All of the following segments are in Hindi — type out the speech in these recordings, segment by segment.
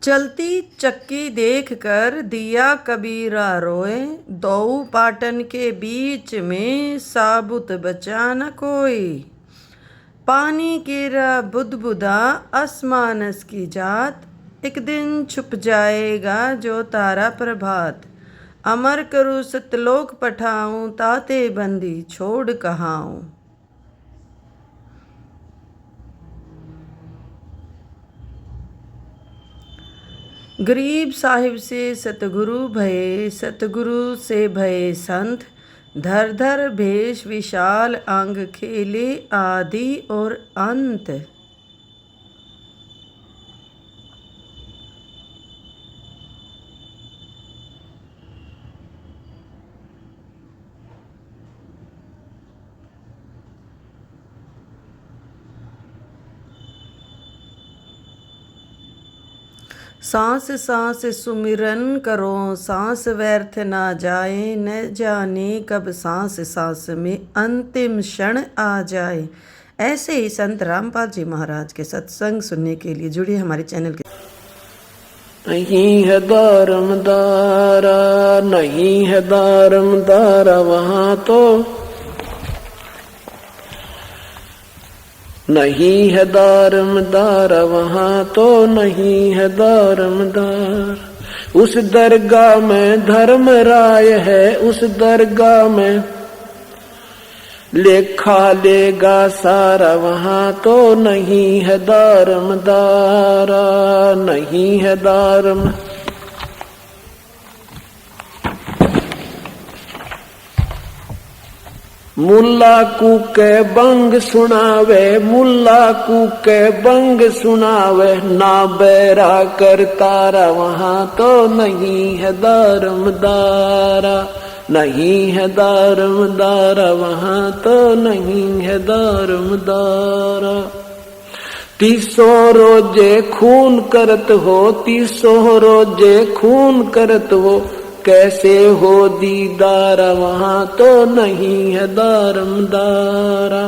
चलती चक्की देखकर दिया कबीरा रोए, दो पाटन के बीच में साबुत बचा न कोई। पानी गिरा बुदबुदा आसमानस की जात, एक दिन छुप जाएगा जो तारा प्रभात। अमर करूँ सतलोक पठाऊं, ताते बंदी छोड़ कहाऊं। गरीब साहिब से सतगुरु भये, सतगुरु से भये संत। धर धर भेष विशाल अंग, खेले आदि और अंत। सांस सांस सुमिरन करो, सांस व्यर्थ ना जाए। न जाने कब सांस सांस में अंतिम क्षण आ जाए। ऐसे ही संत रामपाल जी महाराज के सत्संग सुनने के लिए जुड़िए हमारे चैनल के। नहीं है दारमदारा, नहीं है दारमदारा वहाँ तो, नहीं है दारमदार वहाँ तो, नहीं है दारमदार। उस दरगाह में धर्मराय है, उस दरगाह में लेखा लेगा सारा वहाँ तो, नहीं है दारमदारा, नहीं है दारम। मुल्ला कूके बंग सुनावे, मुल्ला कूके बंग सुनावे, ना बैरा कर तारा वहाँ तो, नहीं है दारमदारा, नहीं है दारमदारा वहाँ तो, नहीं है दारमदारा। 300 रोजे खून करत हो, 300 रोजे खून करत हो, कैसे हो दीदारा वहाँ तो, नहीं है दारमदारा,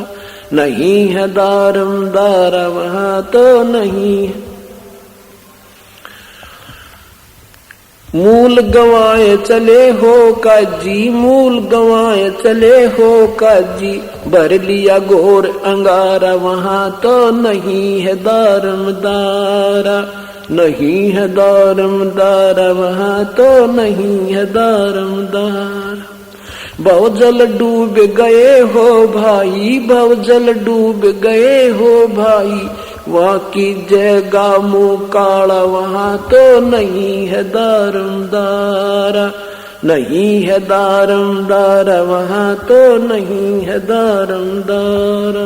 नहीं है दारमदारा वहाँ तो, नहीं है। मूल गवाए चले हो काजी, मूल गवाए चले हो काजी, भर लिया घोर अंगारा वहाँ तो, नहीं है दारमदारा, नहीं है दारमदार वहाँ तो, नहीं है दारमदार। भवजल डूब गए हो भाई, भवजल डूब गए हो भाई, वहाँ की जगह मुँह काला वहाँ तो, नहीं है दारमदारा, नहीं है दारमदार वहाँ तो, नहीं है दारमदार।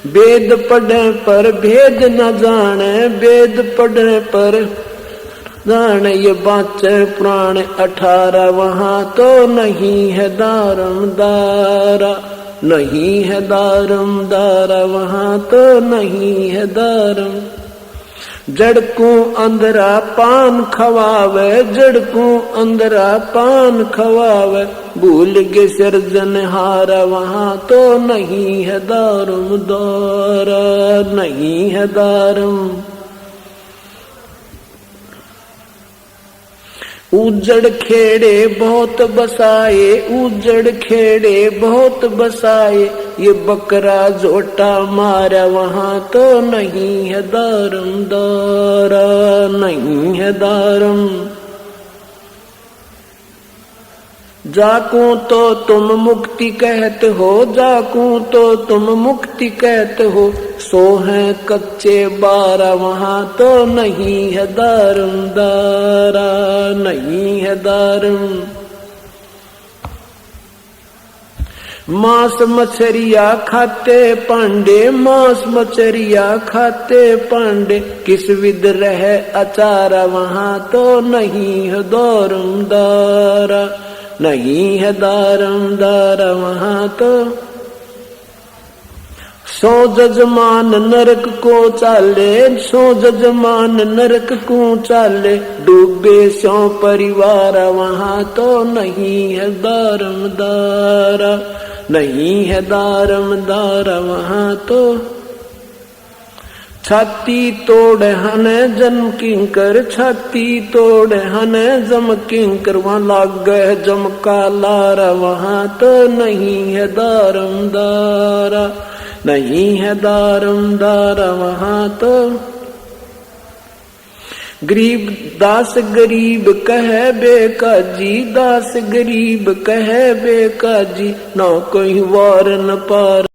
वेद पढ़े पर भेद न जाने, वेद पढ़े पर जाने ये बाचे पुराण 18 वहाँ तो, नहीं है दारमदारा, नहीं है दारमदारा वहाँ तो, नहीं है दारम। जड़कू अंदरा पान खवावे, जड़कू अंदरा पान खवावे, भूल के सिरजनहारा वहाँ तो, नहीं है दारमदारा, नहीं है दारम। उजड़ खेड़े बहुत बसाए, उजड़ खेड़े बहुत बसाए, ये बकरा जोटा मारा वहाँ तो, नहीं है दारमदारा, नहीं है दारम। जाकू तो तुम मुक्ति कहते हो, जाकू तो तुम मुक्ति कहते हो, सो है कच्चे बारा वहाँ तो, नहीं है दारमदारा, नहीं है दारम। मांस मछरिया खाते पांडे, मांस मछरिया खाते पांडे, किस विध रहे अचारा वहाँ तो, नहीं है दारमदारा, नहीं है दारमदारा वहाँ तो। 100 जजमान नरक को चाले, 100 जजमान नरक को चाले, डूबे 100 परिवार वहाँ तो, नहीं है दारमदारा, नहीं है दारमदारा वहाँ तो। छाती तोड़ हने जम किंकर, छाती तोड़ हने जम किंकर, वहां लाग गए जम का लारा, वहां तो नहीं है दारमदारा, नहीं है दारमदारा वहां तो। गरीब दास गरीब कहे बेकाजी, दास गरीब कहे बेकाजी, ना कोई वार न पार।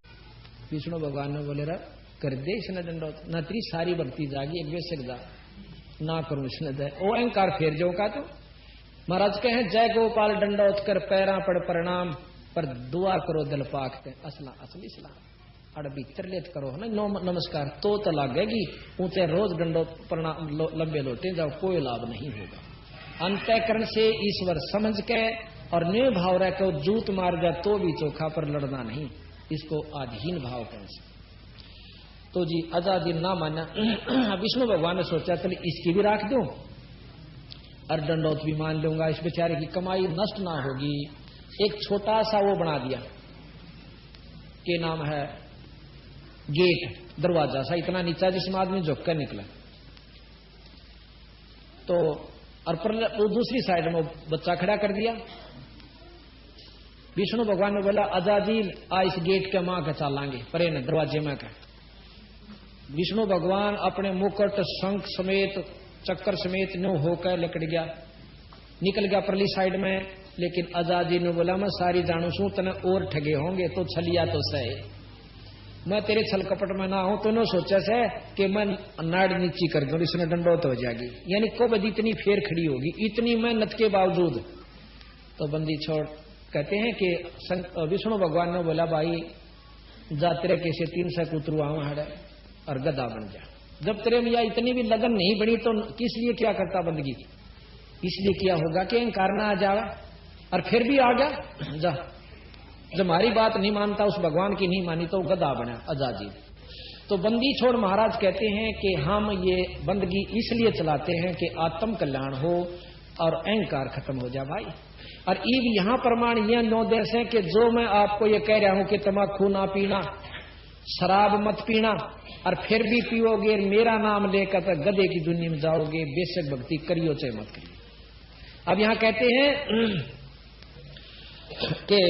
विष्णु भगवान ने बोले रहा कर दे इसने दंडोत, न तेरी सारी भक्ति जागी एक बेसक जा ना करूं इसने दे ओ अहंकार फेर जो का तो। महाराज कहे जय गोपाल दंडोत कर पैरा पड़ प्रणाम, पर दुआ करो दिल पाकते असला असली सलाम, अड़ भीतर लेत करो है ना नमस्कार तो लगेगी, ऊंचे रोज दंडोत प्रणाम लंबे लोटे जाओ कोई लाभ नहीं होगा। अंतःकरण से ईश्वर समझ के और न्यू भाव रह के जूत मार जा तो भी चोखा पर लड़ना नहीं, इसको आधीन भाव कर। तो जी आजादी ना माना, विष्णु भगवान ने सोचा चल इसकी भी राख दूं और दंडोत भी मान लूंगा, इस बेचारे की कमाई नष्ट ना होगी। एक छोटा सा वो बना दिया के नाम है गेट, दरवाजा सा इतना नीचा जिसमें आदमी झुक कर निकला। तो और पर दूसरी साइड में बच्चा खड़ा कर दिया। विष्णु भगवान ने बोला अजाजील आ इस गेट के मां का चालांगे परे न दरवाजे में का। विष्णु भगवान अपने मुकुट शंख समेत चक्कर समेत नो होकर लकड़ गया, निकल गया परली साइड में। लेकिन अजाजी ने बोला मैं सारी जानू सू तने और ठगे होंगे तो छलिया तो सही, मैं तेरे छल कपट में ना हूं। तो नो सोचा से कि मैं नाड़ नीची कर दूं इसने दंडोत हो जाएगी, यानी को बदी इतनी फेर खड़ी होगी, इतनी मेहनत के बावजूद। तो बंदी छोड़ कहते हैं कि विष्णु भगवान ने बोला भाई जा तेरे कैसे 300 कुतरू आऊं हड़े और गधा बन जा। जब तेरे में इतनी भी लगन नहीं बनी तो किस लिए क्या करता बंदगी, इसलिए किया होगा कि अहंकार ना आ जावा, और फिर भी आ गया जा। जब हमारी बात नहीं मानता उस भगवान की नहीं मानी तो गधा बना अजाजी। तो बंदी छोड़ महाराज कहते हैं कि हम ये बंदगी इसलिए चलाते हैं कि आत्म कल्याण हो और अहंकार खत्म हो जाए भाई। और ईब यहां प्रमाण यह 9 देश है कि जो मैं आपको ये कह रहा हूं कि तम्बाकू ना पीना, शराब मत पीना, और फिर भी पियोगे मेरा नाम लेकर तो गधे की दुनिया में जाओगे, बेशक भक्ति करियो चाहे मत करियो। अब यहां कहते हैं कि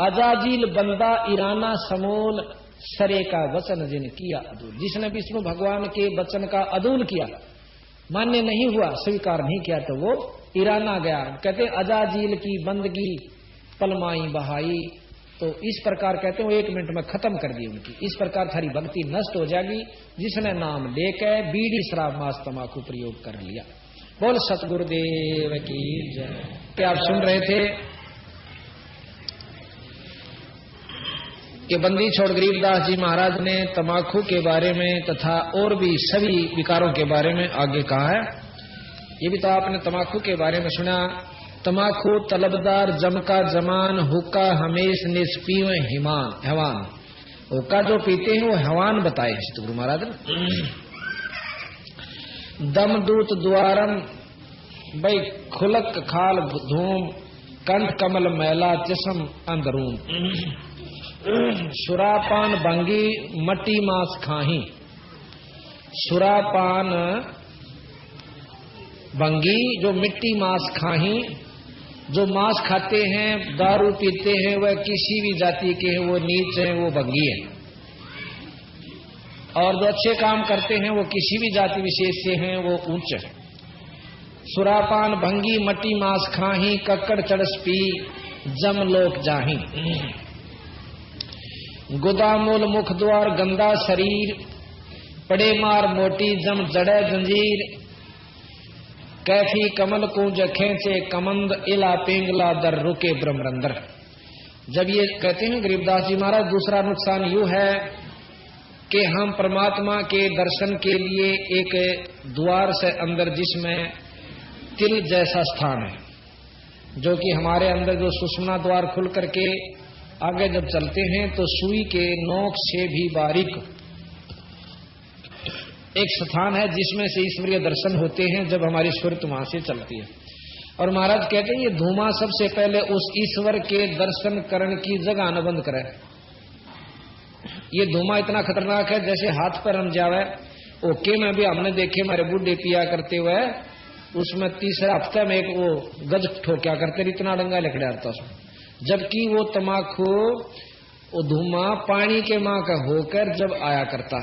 अजाजील बंदा ईराना समूल सरे का वचन जिन किया अदूल, जिसने विष्णु भगवान के वचन का अदूल किया, मान्य नहीं हुआ, स्वीकार नहीं किया, तो वो ईराना गया। कहते अजाजील की बंदगी पलमाई बहाई, तो इस प्रकार कहते हैं 1 मिनट में खत्म कर दी उनकी। इस प्रकार थारी भक्ति नष्ट हो जाएगी जिसने नाम लेकर बीड़ी शराब मांस तंबाकू प्रयोग कर लिया। बोल सतगुरुदेव की जय। क्या आप सुन रहे थे कि बंदी छोड़ गरीबदास जी महाराज ने तंबाकू के बारे में तथा और भी सभी विकारों के बारे में आगे कहा है। ये भी तो आपने तंबाकू के बारे में सुना। तंबाकू तलबदार जमका जमान हुक्का हमेश निष्पीव हवान। हुक्का जो पीते हैं वो हवान बताए गुरु महाराज ने। दमदूत द्वारम भाई खुलक खाल धूम कंठ कमल मैला जिसम अंदरून। सुरापान भंगी मट्टी मांस खाही। सुरापान भंगी जो मिट्टी मांस खाही, जो मांस खाते हैं दारू पीते हैं वह किसी भी जाति के हैं, वो नीच हैं, वो भंगी है। और जो अच्छे काम करते हैं वो किसी भी जाति विशेष से हैं, वो ऊंच है। सुरापान भंगी मट्टी मांस खाही कक्कड़ चढ़स पी जम लोक जाही। गुदामूल मुख द्वार गंदा शरीर पड़े मार मोटी जम जड़े जंजीर। कैफी कमल कुंज खेचे कमंद इला पिंगला दर रुके ब्रह्मरंदर। जब ये कहते हैं गरीबदास जी महाराज दूसरा नुकसान यूं है कि हम परमात्मा के दर्शन के लिए एक द्वार से अंदर जिसमें तिल जैसा स्थान है, जो कि हमारे अंदर जो सुषुम्ना द्वार खुल करके आगे जब चलते हैं तो सुई के नोक से भी बारीक एक स्थान है जिसमें से ईश्वरीय दर्शन होते हैं जब हमारी सुरत वहां से चलती है। और महाराज कहते हैं ये धूमा सबसे पहले उस ईश्वर के दर्शन करने की जगह न बंद करे। ये धुआं इतना खतरनाक है जैसे हाथ पर रम जावे। ओके में भी हमने देखे हमारे बूढ़े पिया करते हुए, उसमें तीसरे हफ्ते में एक वो गज ठोक्या करते, इतना डंगा लकड़ा आता उसमें। जबकि वो तमाकू वो धुआं पानी के मां का होकर जब आया करता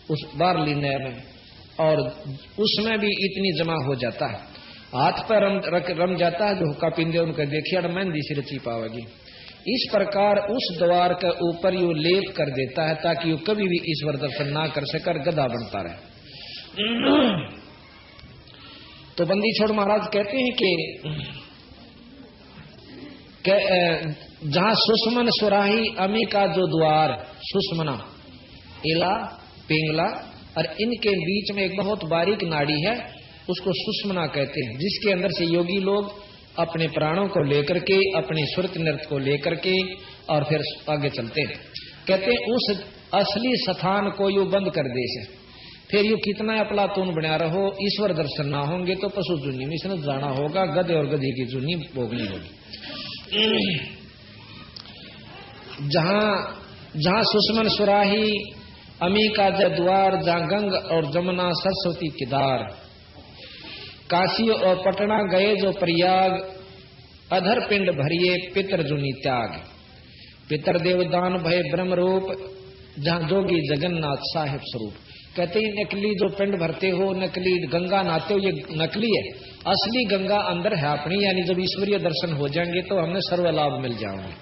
उस बारली नहर में, और उसमें भी इतनी जमा हो जाता है, हाथ पर रम जाता है। जो हुक्का पींदे उनका देखिए मेहंदी से रची पावेगी। इस प्रकार उस द्वार के ऊपर यू लेप कर देता है ताकि यू कभी भी ईश्वर दर्शन ना कर सकर गधा बनता रहे। तो बंदी छोड़ महाराज कहते हैं कि जहां सुषमन सुराही अमी का जो द्वार, सुषमना इला पिंगला और इनके बीच में एक बहुत बारीक नाड़ी है, उसको सुषमना कहते हैं, जिसके अंदर से योगी लोग अपने प्राणों को लेकर के, अपनी सुरत नृत्य को लेकर के और फिर आगे चलते हैं। कहते हैं उस असली स्थान को यू बंद कर दे से, फिर यू कितना अपलातून बना रहो, ईश्वर दर्शन ना होंगे तो पशु जुनी में इसने जाना होगा, गधे और गधी की जुनी भोगनी होगी। जहां सुषमन सुराही अमी का द्वार, जहां गंग और जमुना सरस्वती किदार, काशी और पटना गए जो प्रयाग, अधर पिंड भरिए पितर जुनी त्याग, पितर देवदान भय ब्रह्म रूप, जहां जोगी जगन्नाथ साहिब स्वरूप। कहते हैं नकली जो पिंड भरते हो, नकली गंगा नहाते हो, ये नकली है, असली गंगा अंदर है अपनी, यानी जब ईश्वरीय दर्शन हो जाएंगे तो हमें सर्व लाभ मिल जाएंगे।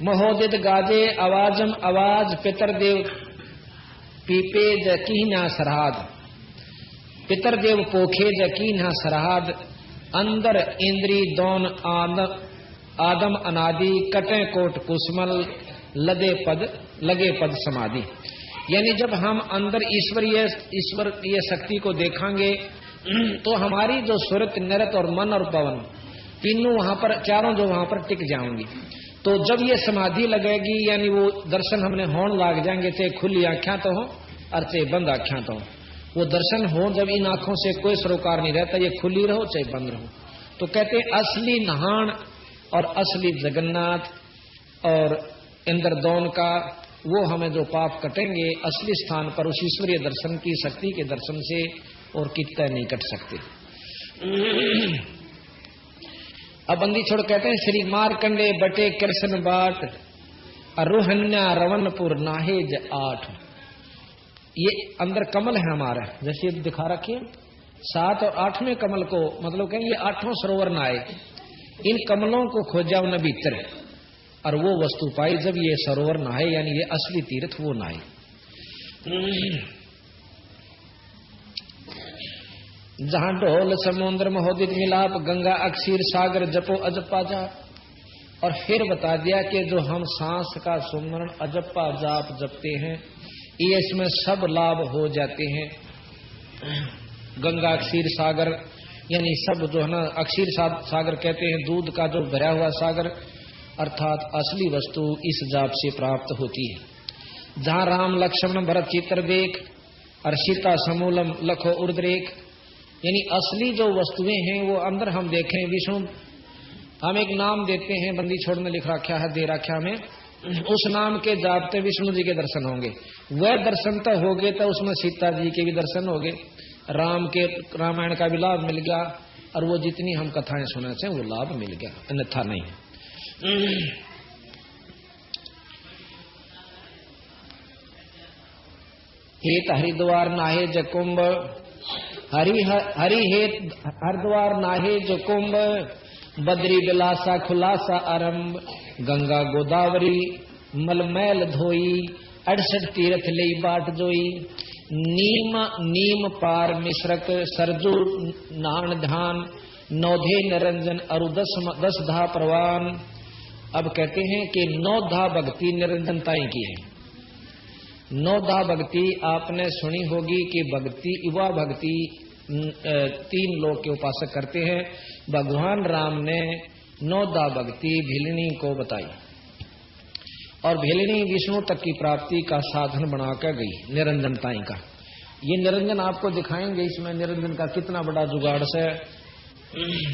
महोदित गाजे आवाजम आवाज, पितर देव पीपे जकीना सरहाद, पितर देव पोखे जकीना सरहाद, अंदर इंद्री दौन आदम अनादि, कटे कोट कुसमल लगे पद समाधि। यानी जब हम अंदर ईश्वरीय शक्ति को देखेंगे तो हमारी जो सुरत नृत और मन और पवन तीनों वहां पर, चारों जो वहां पर टिक जाएंगी। तो जब ये समाधि लगेगी, यानी वो दर्शन हमने होने लाग जाएंगे, चाहे खुली आंखें तो हो और चाहे बंद आंखें तो हो। वो दर्शन हो जब इन आंखों से कोई सरोकार नहीं रहता, ये खुली रहो चाहे बंद रहो। तो कहते असली नहान और असली जगन्नाथ और इंद्रदौन का, वो हमें जो पाप कटेंगे असली स्थान पर उस ईश्वरीय दर्शन की शक्ति के दर्शन से और कितना नहीं कट सकते। अब बंदी छोड़ कहते हैं श्री मारकंडे बटे कृष्ण बाट, अरुहन्या रवनपुर नाहेज 8। ये अंदर कमल है हमारा, जैसे दिखा रखिए 7 और 8वें कमल को, मतलब कहेंगे ये 8वां सरोवर नहाए, इन कमलों को खोजा उन्हें भीतर और वो वस्तु पाई जब ये सरोवर नहाए, यानी ये असली तीर्थ वो नहाए। जहां ढोल समुद्र महोदित मिलाप, गंगा अक्षीर सागर जपो अजप्पा जाप। और फिर बता दिया कि जो हम सांस का सुमरण अजप्पा जाप जपते हैं, ये इसमें सब लाभ हो जाते हैं। गंगा अक्षीर सागर यानी सब जो है ना, अक्षीर सागर कहते हैं दूध का जो भरा हुआ सागर, अर्थात असली वस्तु इस जाप से प्राप्त होती है। जहां राम लक्ष्मण भरत चित्र देख और सीता समूलम लखो उर्द्रेक, यानी असली जो वस्तुएं हैं वो अंदर हम देखें। विष्णु हम एक नाम देते हैं, बंदी छोड़ में लिख रखा है, दे रखा में, उस नाम के जापते विष्णु जी के दर्शन होंगे। वह दर्शन तो हो गए तो उसमें सीता जी के भी दर्शन हो गए, राम के रामायण का भी लाभ मिल गया, और वो जितनी हम कथाएं सुने थे वो लाभ मिल गया, अन्यथा नहीं। हेत हरिद्वार नाहे जकुंभ, हरि हेत हरिद्वार नाहे जकुंभ, बद्री बिलासा खुलासा आरंभ, गंगा गोदावरी मलमैल धोई, 68 तीर्थ ले बाट जोई, नीम पार मिश्रक सरजू नान ध्यान, नौधे निरंजन अरु 10 धा प्रवान। अब कहते हैं कि 9 धा भक्ति निरंजनताएं की है। 9 धा भक्ति आपने सुनी होगी कि भक्ति युवा भक्ति 3 लोग के उपासक करते हैं। भगवान राम ने 9 धा भक्ति भिलनी को बताई, और भिलनी विष्णु तक की प्राप्ति का साधन बनाकर गई निरंजनताएं का। ये निरंजन आपको दिखाएंगे, इसमें निरंजन का कितना बड़ा जुगाड़ से,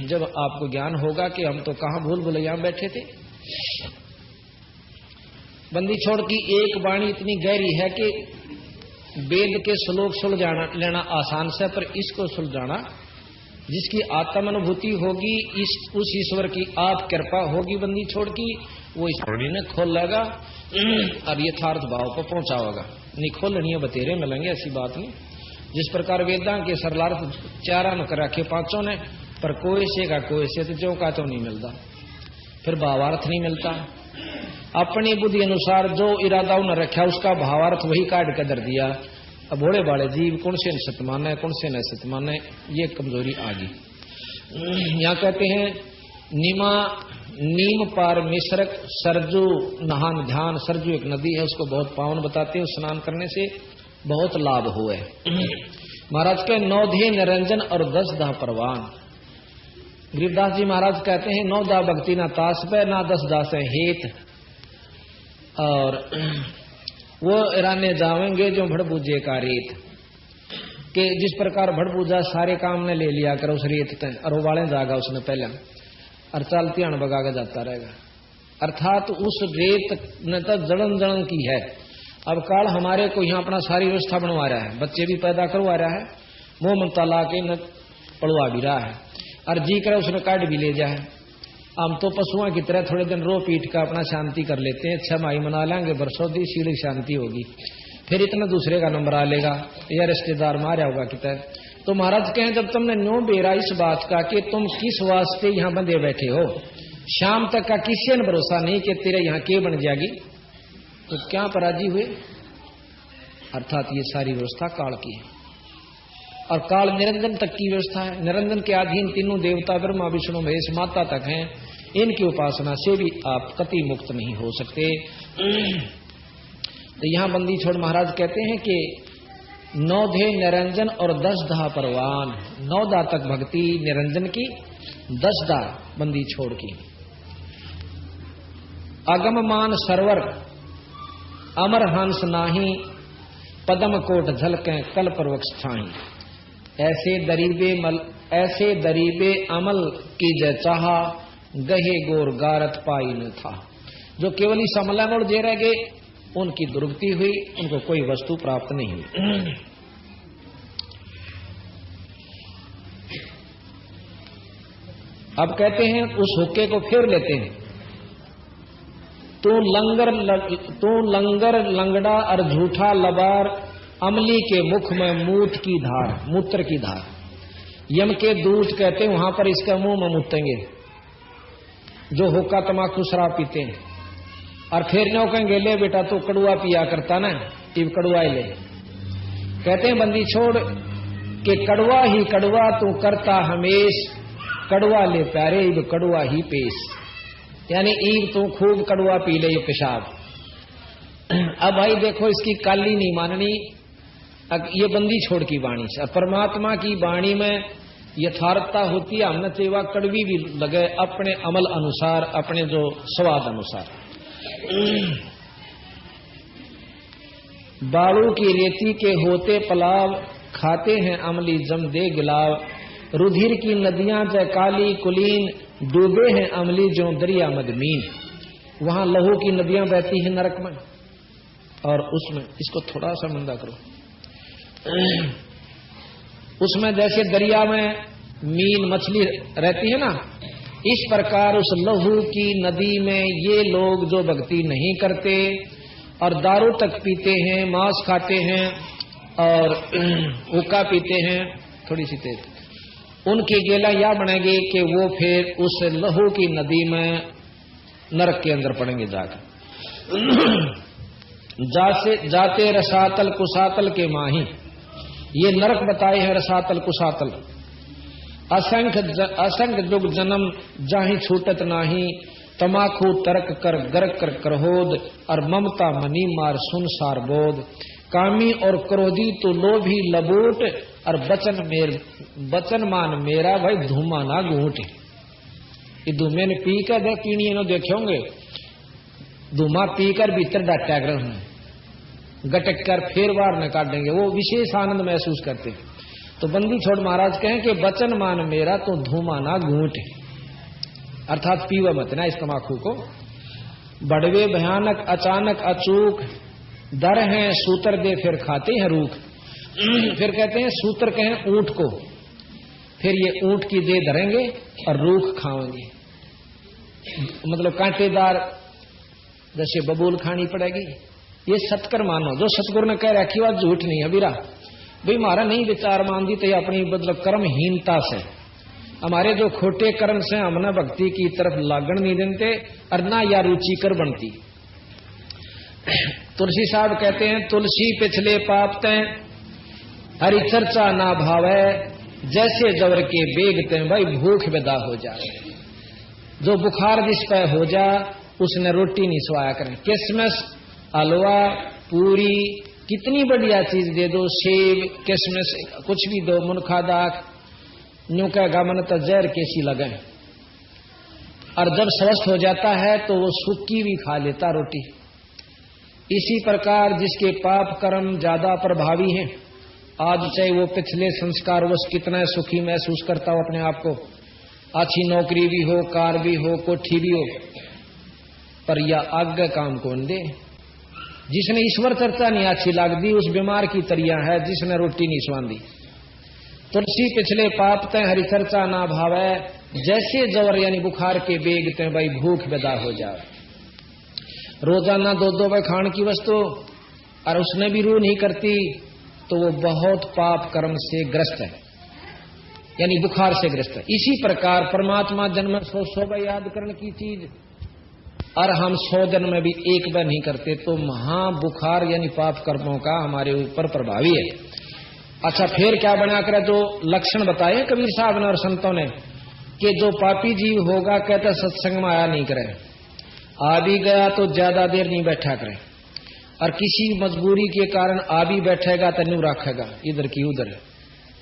जब आपको ज्ञान होगा कि हम तो कहाँ भूल भुलैया बैठे थे। बंदी छोड़ की एक वाणी इतनी गहरी है कि वेद के श्लोक सुलझाना लेना आसान से, पर इसको सुलझाना जिसकी आत्म अनुभूति होगी, उस ईश्वर की आप कृपा होगी बंदी छोड़ की, वो ईश्वरी ने खोल लेगा और यथार्थ भाव को पहुंचाओगा। नहीं खोलनी बतेरे मिलेंगे, ऐसी बात नहीं। जिस प्रकार वेदां के सरलार्थ चारा न कर रखे पांचों ने, पर कोई से का कोई से तो जो का तो नहीं मिलता, फिर भावार्थ नहीं मिलता। अपनी बुद्धि अनुसार जो इरादा न रखा उसका भावार्थ वही काट कर दर दिया। अब भोले भाले जीव कौन से सत्य माने है, कौन से न सत्य माने, ये कमजोरी आ गई। यहाँ कहते हैं नीम पार मिश्रक सरजू नहान ध्यान। सरजू एक नदी है, उसको बहुत पावन बताते हैं, स्नान करने से बहुत लाभ हुए। महाराज के 9 ध्येय निरंजन और 10 दाह परवान। गरीबदास जी महाराज कहते हैं 9 दाह भक्ति ना तास पे, ना 10 दास है हेत। और वो ईराने जावेंगे जो भड़बूजे का रेत, कि जिस प्रकार भड़बूजा सारे काम ने ले लिया कर उस रेत तय, और वो वाले जागा उसने पहले, और चलती अण बगा के जाता रहेगा। अर्थात उस रेत ने तो जड़न जड़न की है। अब काल हमारे को यहाँ अपना सारी व्यवस्था बनवा रहा है, बच्चे भी पैदा करवा रहा है, मुंह ममता ला के न पड़वा भी रहा है, और जी कर उसने काट भी ले जाए। हम तो पशुओं की तरह थोड़े दिन रो पीट का अपना शांति कर लेते हैं, 6 माही मना लेंगे, बरसों दी सीढ़ी शांति होगी, फिर इतना दूसरे का नंबर आ लेगा या रिश्तेदार मारा होगा कितना। तो महाराज कहें जब तुमने न्यो बेरा इस बात का कि तुम किस वास्ते यहाँ बंधे बैठे हो, शाम तक का किसी ने भरोसा नहीं कि तेरे यहाँ के बन जाएगी, तो क्या पराजी हुए। अर्थात ये सारी व्यवस्था काल की है, और काल निरंजन तक की व्यवस्था है। निरंजन के अधीन तीनों देवता ब्रह्मा विष्णु महेश माता तक हैं, इनकी उपासना से भी आप कति मुक्त नहीं हो सकते। तो यहाँ बंदी छोड़ महाराज कहते हैं कि 9 ध्येय निरंजन और 10 दाह परवान। 9 दाह तक भक्ति निरंजन की, 10 दाह बंदी छोड़ की। अगम मान सरवर अमर हंस नाही, पदम कोट झलकें कल परवक्ष ठाई। ऐसे दरीबे अमल की जय चाहा, गहे गोर गारत पाई न था। जो केवल इस अमलामोड़ दे रह गए, उनकी दुर्गति हुई, उनको कोई वस्तु प्राप्त नहीं हुई। अब कहते हैं उस हुक्के को फेर लेते हैं। तू लंगर लंगड़ा और झूठा लबार, अमली के मुख में मूत्र की धार। यम के दूत कहते हैं वहां पर इसका मुंह में मुतेंगे जो हुक्का तमाकू शराब पीते हैं, और फिर नो कहेंगे ले बेटा तू कड़ुआ पिया करता ना, टिप कड़ुआ ले। कहते हैं बंदी छोड़ कि कड़वा ही कड़वा तू करता हमेश, कड़वा ले प्यारे इब कड़वा ही पेश। यानी ईब तू खूब कड़वा पी ले ये पेशाब। अब भाई देखो इसकी काली नहीं माननी, ये बंदी छोड़ की वाणी से। परमात्मा की वाणी में यथार्थता होती है, हमने सेवा कड़वी भी लगे अपने अमल अनुसार, अपने जो स्वाद अनुसार। बालू की रेती के होते पलाव, खाते हैं अमली जम दे गिलाव। रुधिर की नदियां जय काली कुलीन, डूबे हैं अमली जो दरिया मदमीन। वहां लहू की नदियां बहती हैं नरक में, और उसमें इसको थोड़ा सा मंदा करो, उसमें जैसे दरिया में मीन मछली रहती है ना, इस प्रकार उस लहू की नदी में ये लोग जो भक्ति नहीं करते और दारू तक पीते हैं, मांस खाते हैं और हुक्का पीते हैं थोड़ी सी तेज, उनकी गेला या बनेगी कि वो फिर उस लहू की नदी में नरक के अंदर पड़ेंगे जाकर। जाते रसातल कुसातल के माही, ये नरक बताए हैं रसातल कुसातल। असंख्य जुग जन्म जाहि छूटत नाही, तमाकू तर्क कर गर्क कर करहोद, और ममता मनी मार सुनसार बोध। कामी और क्रोधी तो लोभी लबूट, और बचन मान मेरा भाई धूमा ना घूट। ये धूमे ने पी कर दे कीणी नो देखे होंगे, धूमा पीकर भीतर डाटा कर गटक कर फिर बार न काट देंगे, वो विशेष आनंद महसूस करते हैं। तो बंदी छोड़ महाराज कहें कि बचन मान मेरा तो धूमा ना घूट, अर्थात पीवा मत ना इस तमाकू को। बड़वे भयानक अचानक अचूक, डर हैं सूतर दे फिर खाते हैं रूख। फिर कहते हैं सूतर कहें ऊंट को, फिर ये ऊंट की दे धरेंगे और रूख खाएंगे, मतलब कांटेदार जैसे बबूल खानी पड़ेगी। ये सत्कर मानो, जो सतगुरु ने कह रखी बात झूठ नहीं है बीरा भाई, हमारा नहीं विचार मान दी तो अपनी मतलब कर्महीनता से, हमारे जो खोटे कर्म से हमने भक्ति की तरफ लागण नहीं देते और ना या रुचिकर बनती। तुलसी साहब कहते हैं तुलसी पिछले पाप तय हरि चर्चा ना भावे, जैसे जवर के बेगते भाई भूख विदा हो जाए। जो बुखार जिस पे हो जा उसने रोटी नहीं स्वाया करें, किसमिस हलवा पूरी कितनी बढ़िया चीज दे दो, सेब किसमिस कुछ भी दो, मुनखा दाख न्यू कहेगा मन तो जहर कैसी लगे। और जब स्वस्थ हो जाता है तो वो सूखी भी खा लेता रोटी। इसी प्रकार जिसके पाप कर्म ज्यादा प्रभावी हैं, आज चाहे वो पिछले संस्कार वश कितना सुखी महसूस करता हो अपने आप को, अच्छी नौकरी भी हो, कार भी हो, कोठी भी हो, पर यह आगे काम कौन दे। जिसने ईश्वर चर्चा नहीं अच्छी लागदी उस बीमार की तरिया है जिसने रोटी नहीं स्वांदी। तुलसी पिछले पाप तय हरि चर्चा ना भावे, जैसे जवर यानी बुखार के बेग तय भाई भूख विदा हो जाए। रोजाना दो दो भाई खान की वस्तु और उसने भी रूह नहीं करती तो वो बहुत पाप कर्म से ग्रस्त है, यानी बुखार से ग्रस्त है। इसी प्रकार परमात्मा जन्म 100 बार याद करने की चीज और हम 100 जन्म में भी एक बार नहीं करते तो महा बुखार यानी पाप कर्मों का हमारे ऊपर प्रभावी है। अच्छा, फिर क्या बना कर जो लक्षण बताए कबीर साहब ने और संतों ने कि जो पापी जीव होगा कहते सत्संग में आया नहीं करे, आ भी गया तो ज्यादा देर नहीं बैठा करे, और किसी मजबूरी के कारण आ भी बैठेगा तो न्यू रखेगा इधर की उधर,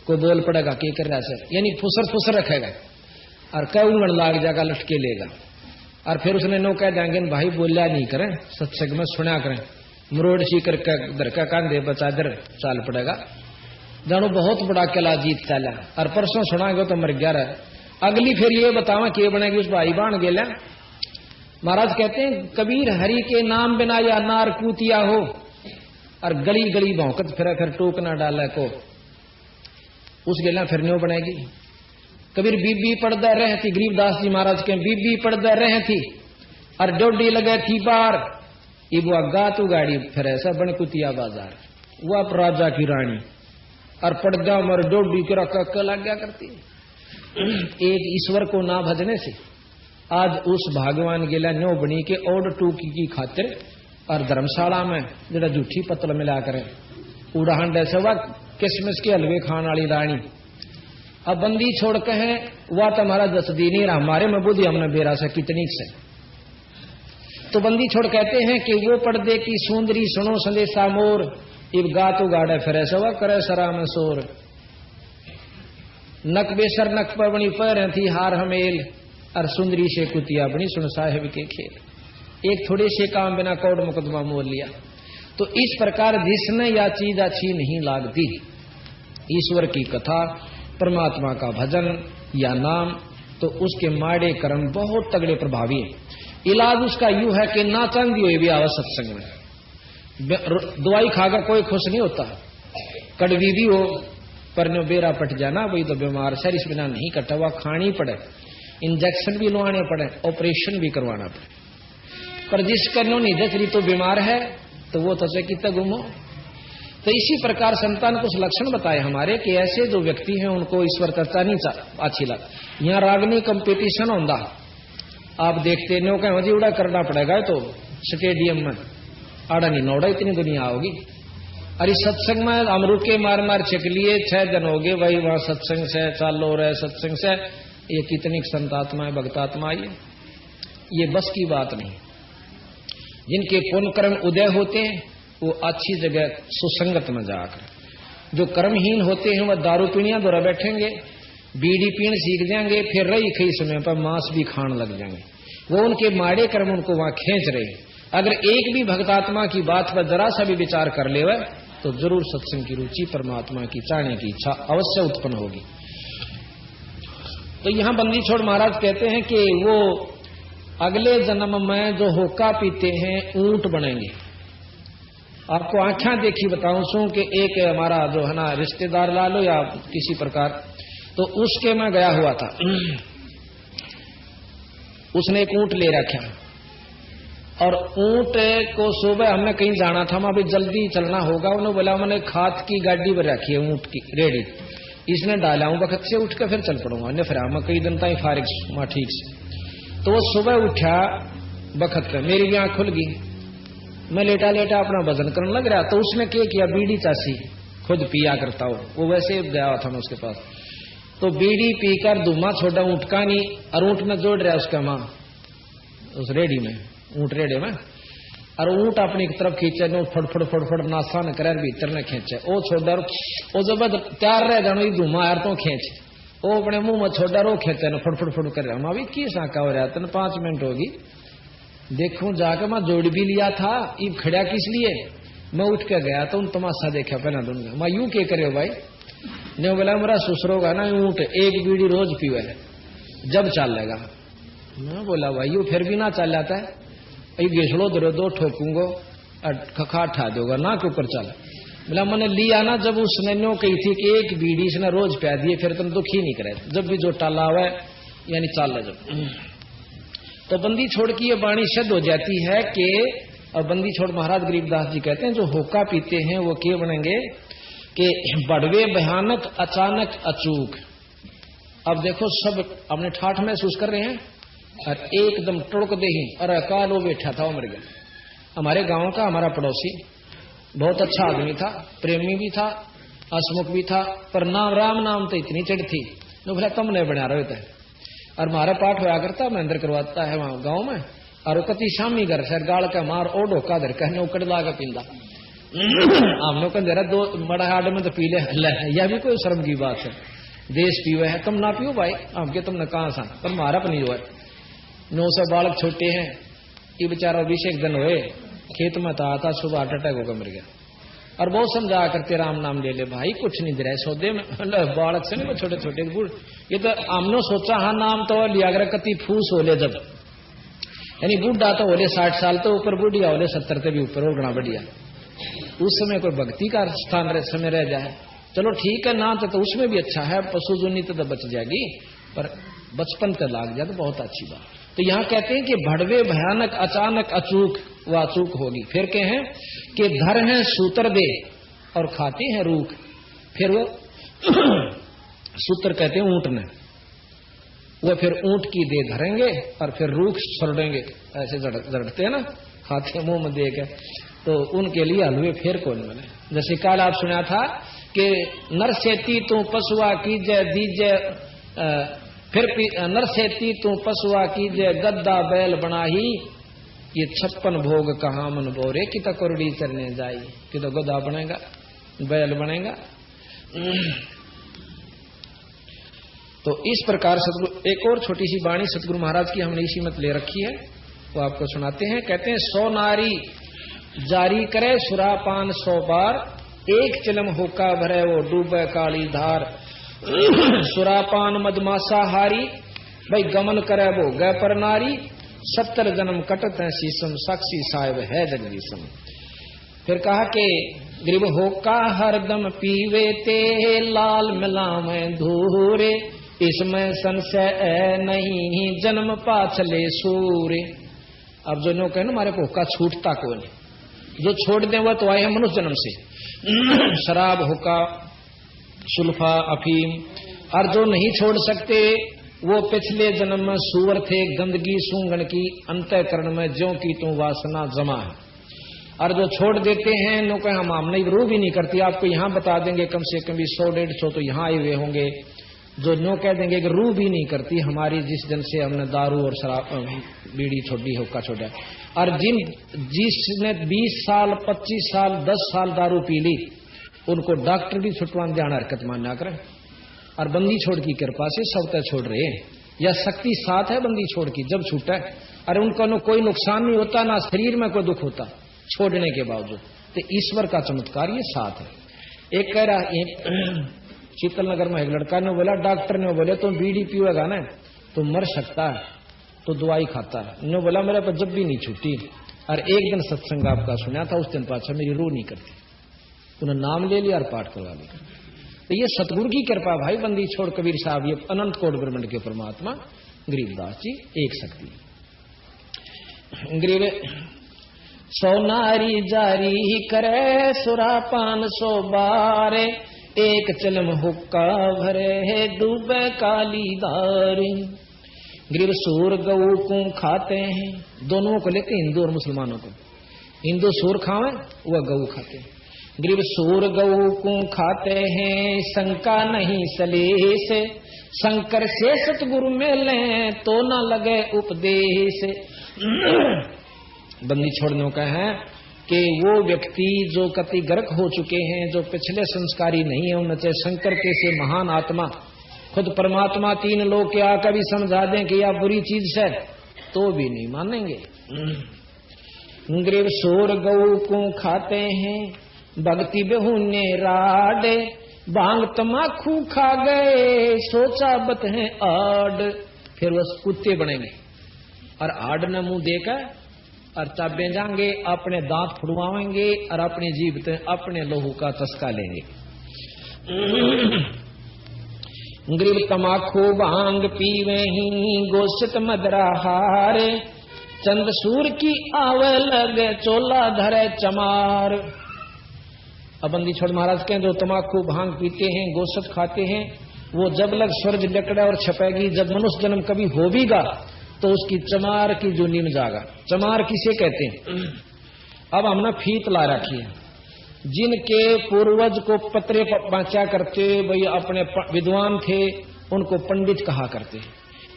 कोई बोल पड़ेगा क्या कर रहा है, यानी फुसर रखेगा और कई उंगड़ लाग जाएगा लटके लेगा। और फिर उसने नो कह देंगे भाई बोलिया नहीं करें, सत्संग में सुना करें, मरोड़ सी करके इधर का कांधे बचा इधर चाल पड़ेगा, जानो बहुत बड़ा किला जीत चला। और परसों सुनाएंगे तो मर गया रहा, अगली फिर ये बतावा के बनेगी उस भाई बाण गेला। महाराज कहते हैं कबीर हरि के नाम बिना या नार कूतिया हो, और गली गली भौंकत फिर टोक ना डाला को उस गेला फिर न्यो बनेगी। कबीर बीबी पड़दा रहती, गरीबदास जी महाराज के बीबी पड़दा रहती और डोडी लगे थी बार, इबुआ गा तू गाड़ी फिर ऐसा बन कुतिया बाजार, वो आप राजा की रानी और पड़दा मर डोडी के रखा लग गया करती। एक ईश्वर को ना भजने से आज उस भगवान गेला न्यो बनी के ओड टूकी की खातिर और धर्मशाला में जरा झूठी पतल मिला करे उड़ान जैसे वह किसमिस के हलवे खान वाली रानी। अब बंदी छोड़ के है वह तो हमारा जसदी नहीं रहा, हमारे में बुद्धि हमने बेरा से कितनी से। तो बंदी छोड़ कहते हैं कि वो पर्दे की सुंदरी सुनो संदेशा मोर, इब गा तो गाड़े फिर सवा करे सरा में सोर, नक बेसर नक पर बनी पैर थी हार हमेल, और सुंदरी से कुतिया बनी सुन साहेब के खेल। एक थोड़े से काम बिना कोर्ट मुकदमा मोल लिया। तो इस प्रकार जिसने या चीज अच्छी नहीं लागती, ईश्वर की कथा, परमात्मा का भजन या नाम, तो उसके माड़े कर्म बहुत तगड़े प्रभावी है। इलाज उसका यूं है कि ना चांदी हुई भी आवा सत्संग में, दवाई खाकर कोई खुश नहीं होता, कड़वी भी हो पर नो बेरा पट जाना वही तो बीमार सर इस बिना नहीं कटा हुआ, खानी पड़े, इंजेक्शन भी लवाने पड़े, ऑपरेशन भी करवाना पड़े। पर जिसका नो नहीं जचरी तो बीमार है तो वो तसे कितना गुमो। तो इसी प्रकार संतान कुछ लक्षण बताए हमारे कि ऐसे जो व्यक्ति हैं उनको ईश्वर चर्चा नहीं अच्छी लग। यहाँ रागनी कंपटीशन होता आप देखते नो कह जी उड़ा करना पड़ेगा तो स्टेडियम में आड़ा नहीं नौड़ा इतनी दुनिया होगी। अरे सत्संग में हम रुके मार मार छिक लिए 6 दिन हो गए भाई वहां सत्संग से चालो रहे सत्संग से, ये कितनी संतात्मा है भक्तात्मा है, ये बस की बात नहीं। जिनके पुण्य कर्म उदय होते हैं वो अच्छी जगह सुसंगत में जाकर, जो कर्महीन होते हैं वह दारू पीणिया द्वारा बैठेंगे, बीड़ी पीण सीख जाएंगे, फिर रही खई समय पर मांस भी खान लग जाएंगे। वो उनके माड़े कर्म उनको वहां खींच रहे। अगर एक भी भक्तात्मा की बात पर जरा सा भी विचार कर ले तो जरूर सत्संग की रुचि, परमात्मा की चाहने की इच्छा अवश्य उत्पन्न होगी। तो यहां बंदी छोड़ महाराज कहते हैं कि वो अगले जन्म में जो होका पीते हैं ऊंट बनेंगे। आपको आंखें देखी बताऊं सू कि एक हमारा जो है ना रिश्तेदार ला लो या किसी प्रकार, तो उसके मैं गया हुआ था, उसने एक ऊंट ले रखा और ऊंट को सुबह हमने कहीं जाना था, मैं अभी जल्दी चलना होगा, उन्होंने बोला मैंने खाद की गाड़ी पर रखी है ऊंट की रेडी, इसने डाला हूं वक्त से उठ कर फिर चल पड़ूंगा, ने फिर मैं कई दिन तक फारिग मैं ठीक से। तो वो सुबह उठा बखत का, मेरी भी आंख खुल गई, मैं लेटा लेटा अपना वजन करने लग रहा। तो उसने क्या किया, बीड़ी चासी खुद पिया करता हो, वो वैसे गया था मैं उसके पास, तो बीड़ी पीकर धुआं छोड़ा ऊंट का नहीं, और ऊंट में जोड़ रहा उसका माँ उस रेडी में, ऊंट रेडे में, और ऊंट अपनी तरफ खींचे नो फड़फड़ फड़फड़ नासा न करे भीतर न खींचे, ओ छोड़ा वो जब तैयार रह जानो धुआं यार तो खींच, वो अपने मुंह में छोड़ा रो खेते न फड़फड़ फड़ कर रहा हूं, अभी की साका हो रहा था, 5 मिनट होगी, देखूं जाकर मैं जोड़ भी लिया था, ये खड़ा किस लिए, मैं उठ के गया तो उन तमाशा देखा पहना दूंगा, मैं यूं क्या करे भाई, ने बोला मेरा ससुर होगा ना ऊंट एक बीड़ी रोज पीवे है जब चल लेगा। मैं बोला भाई यू फिर भी ना चल जाता है, ये गेसड़ो दो 2 ठोकूंगो खखा ठा दोगा ना के ऊपर चल। बोला मैंने लिया ना जब उसने न्यो कही थी कि एक बीड़ी इसने रोज प्या दिए, फिर तुम दुखी नहीं करे, जब भी जो टाला हुआ है यानी चाल है जब। तो बंदी छोड़ की ये वाणी सिद्ध हो जाती है कि, और बंदी छोड़ महाराज गरीबदास जी कहते हैं जो होका पीते हैं वो क्या बनेंगे कि बड़वे भयानक अचानक अचूक। अब देखो सब अपने ठाठ महसूस कर रहे हैं और एकदम टुड़क दे ही, और अकाल वो बैठा था वो मर गया। हमारे गांव का हमारा पड़ोसी बहुत अच्छा आदमी था, प्रेमी भी था, हसमुख भी था, पर नाम राम नाम तो इतनी चढ़ थी, तो बोला तुम नहीं बना रहे थे। और हमारा पाठ होया करता मैं अंदर करवाता है वहां गांव में, और वो कति शामी घर से गाड़ का मार ओ ढोका धर कहने उकड़ लागा पींदा हम लोग जरा 2 मड़ा हाड में तो पी ले, यह भी कोई शर्म की बात है, देश पीवे है तुम ना पियो भाई, हमके तुमने कहां सा, पर मारा अपनी जो है 900 बालक छोटे हैं, ये बेचारा 20 दिन हुए खेत में था सुबह हार्ट अटैक होकर मर गया। और बहुत समझा करते राम नाम ले ले भाई, कुछ नहीं दे रहे सौदे में, बालक से नहीं छोटे छोटे बूढ़, ये तो हमने सोचा हाँ नाम तो लिया कर कति फूस हो ले, जब यानी बूढ़ा तो होले 60 साल तो ऊपर, बूढ़िया होले 70 से भी ऊपर और गणा बढ़िया, उस समय कोई भक्ति का स्थान समय रह जाए चलो ठीक है, ना तो उसमें भी अच्छा है, पशु जुनी तो बच जाएगी, पर बचपन तक लाग जाए तो बहुत अच्छी बात। तो यहाँ कहते हैं कि भड़वे भयानक अचानक अचूक, वो अचूक होगी। फिर कहे हैं कि धर है सूत्र दे और खाते हैं रूख, फिर वो सूत्र कहते हैं ऊंट ने, वो फिर ऊंट की दे धरेंगे और फिर रूख छोड़ेंगे, ऐसे जड़ते हैं ना खाते हैं मुंह में देकर, तो उनके लिए हलवे फिर कौन बने। जैसे कल आप सुना था कि नर सेती तू पशुआ कीजय दीजय, फिर नर सेती तू पशुआ कीजय गद्दा बैल बनाही, ये 56 भोग कहा मन बोरे कि तो कुरड़ी चरने जाई, कि तो गद्दा बनेगा बैल बनेगा। तो इस प्रकार सतगुरु एक और छोटी सी वाणी सतगुरु महाराज की हमने इसी मत ले रखी है, वो आपको सुनाते हैं। कहते हैं 100 नारी जारी करे सुरापान 100 बार, एक चिलम होका भरे वो डूबे काली धार, सुरापान मदमासा हारी, भाई गमन करे वो गए पर नारी, 70 जन्म कटत है शीशम, साक्षी साहिब है जगदीशम। फिर कहा कि गरीब होका हरदम पीवे ते, लाल मिलावे धूरे, इसमें संशय नहीं जन्म पाछले सूरे। अब जो लोग कहे ना हमारे को होका छूटता कौन, जो छोड़ दे वो तो आए हैं मनुष्य जन्म से, शराब हुक्का सुल्फा अफीम, और जो नहीं छोड़ सकते वो पिछले जन्म में सूअर थे, गंदगी सूंघन की अंतःकरण में ज्यों की तू वासना जमा है। और जो छोड़ देते हैं नो कहे हम नहीं रू भी नहीं करती, आपको यहाँ बता देंगे कम से कम 100-150 तो यहाँ आए हुए होंगे जो नो कह देंगे कि रू भी नहीं करती हमारी, जिस दिन से हमने दारू और शराब बीड़ी छोड़ी हुक्का छोड़ा। और जिसने 20 साल 25 साल 10 साल दारू पी ली उनको डॉक्टर भी छुटवान जाना हरकत मानना करें। और बंदी छोड़ की कृपा से सब तय छोड़ रहे हैं, या शक्ति साथ है बंदी छोड़ की जब छूटा है, अरे उनको कोई नुकसान नहीं होता, ना शरीर में कोई दुख होता छोड़ने के बावजूद। तो ईश्वर का चमत्कार ये साथ है। एक कह रहा शीतल नगर में एक लड़का ने बोला, डॉक्टर ने बोले तुम बीड़ी पिएगा ना तो मर सकता है, तो दवाई खाता है। ने बोला मेरे पर जब भी नहीं छूटी, और एक दिन सत्संग आपका सुना था, उस दिन पाछा मेरी रूह नहीं करती, उन्होंने नाम ले लिया और पाठ करवा लिया। तो ये सतगुरु की कृपा भाई, बंदी छोड़ कबीर साहब, ये अनंत कोट ब्रह्मांड के परमात्मा गरीबदास जी एक शक्ति। गरीब सोनारी जारी करे सुरापान 100 बारे, एक चलम हुक्का भरे है डूबे काली दारी। गरीब सूर गऊ को खाते हैं, दोनों को लेते हिंदू और मुसलमानों को। हिंदू सूर खावे, वह गऊ खाते हैं। गरीब सूर गऊ को खाते हैं, शंका नहीं सलेस, शंकर से सतगुरु मिले तो न लगे उपदेश। बंदी छोड़ने का है कि वो व्यक्ति जो कति गर्क हो चुके हैं, जो पिछले संस्कारी नहीं है, उन्हें चाहे शंकर के से महान आत्मा खुद परमात्मा 3 लोग के आकर भी समझा दें कि यह बुरी चीज है, तो भी नहीं मानेंगे। गरीब सूर गऊ को खाते हैं, भक्ति बेहुने राडे, भांग तमाकू खा गए सोचा बत है आड। फिर वह कुत्ते बनेंगे और आड ने मुंह देकर और चाबे जाएंगे, अपने दांत फुड़वाएंगे और अपनी जीभ से अपने लोहू का चस्का लेंगे। गरीब तमाकू भांग पीवे ही गोश्त मदरा हारे, चंद सूर की आवे लगे चोला धरे चमार। अब बंदी छोड़ महाराज के जो तमाकू भांग पीते हैं, गोश्त खाते हैं, वो जब लग स्वर्ग लकड़ा और छपेगी, जब मनुष्य जन्म कभी होगा तो उसकी चमार की जो नीम जागा। चमार किसे कहते हैं? अब हमने फीत ला रखी है, जिनके पूर्वज को पत्रे बांचा करते भाई अपने विद्वान थे, उनको पंडित कहा करते।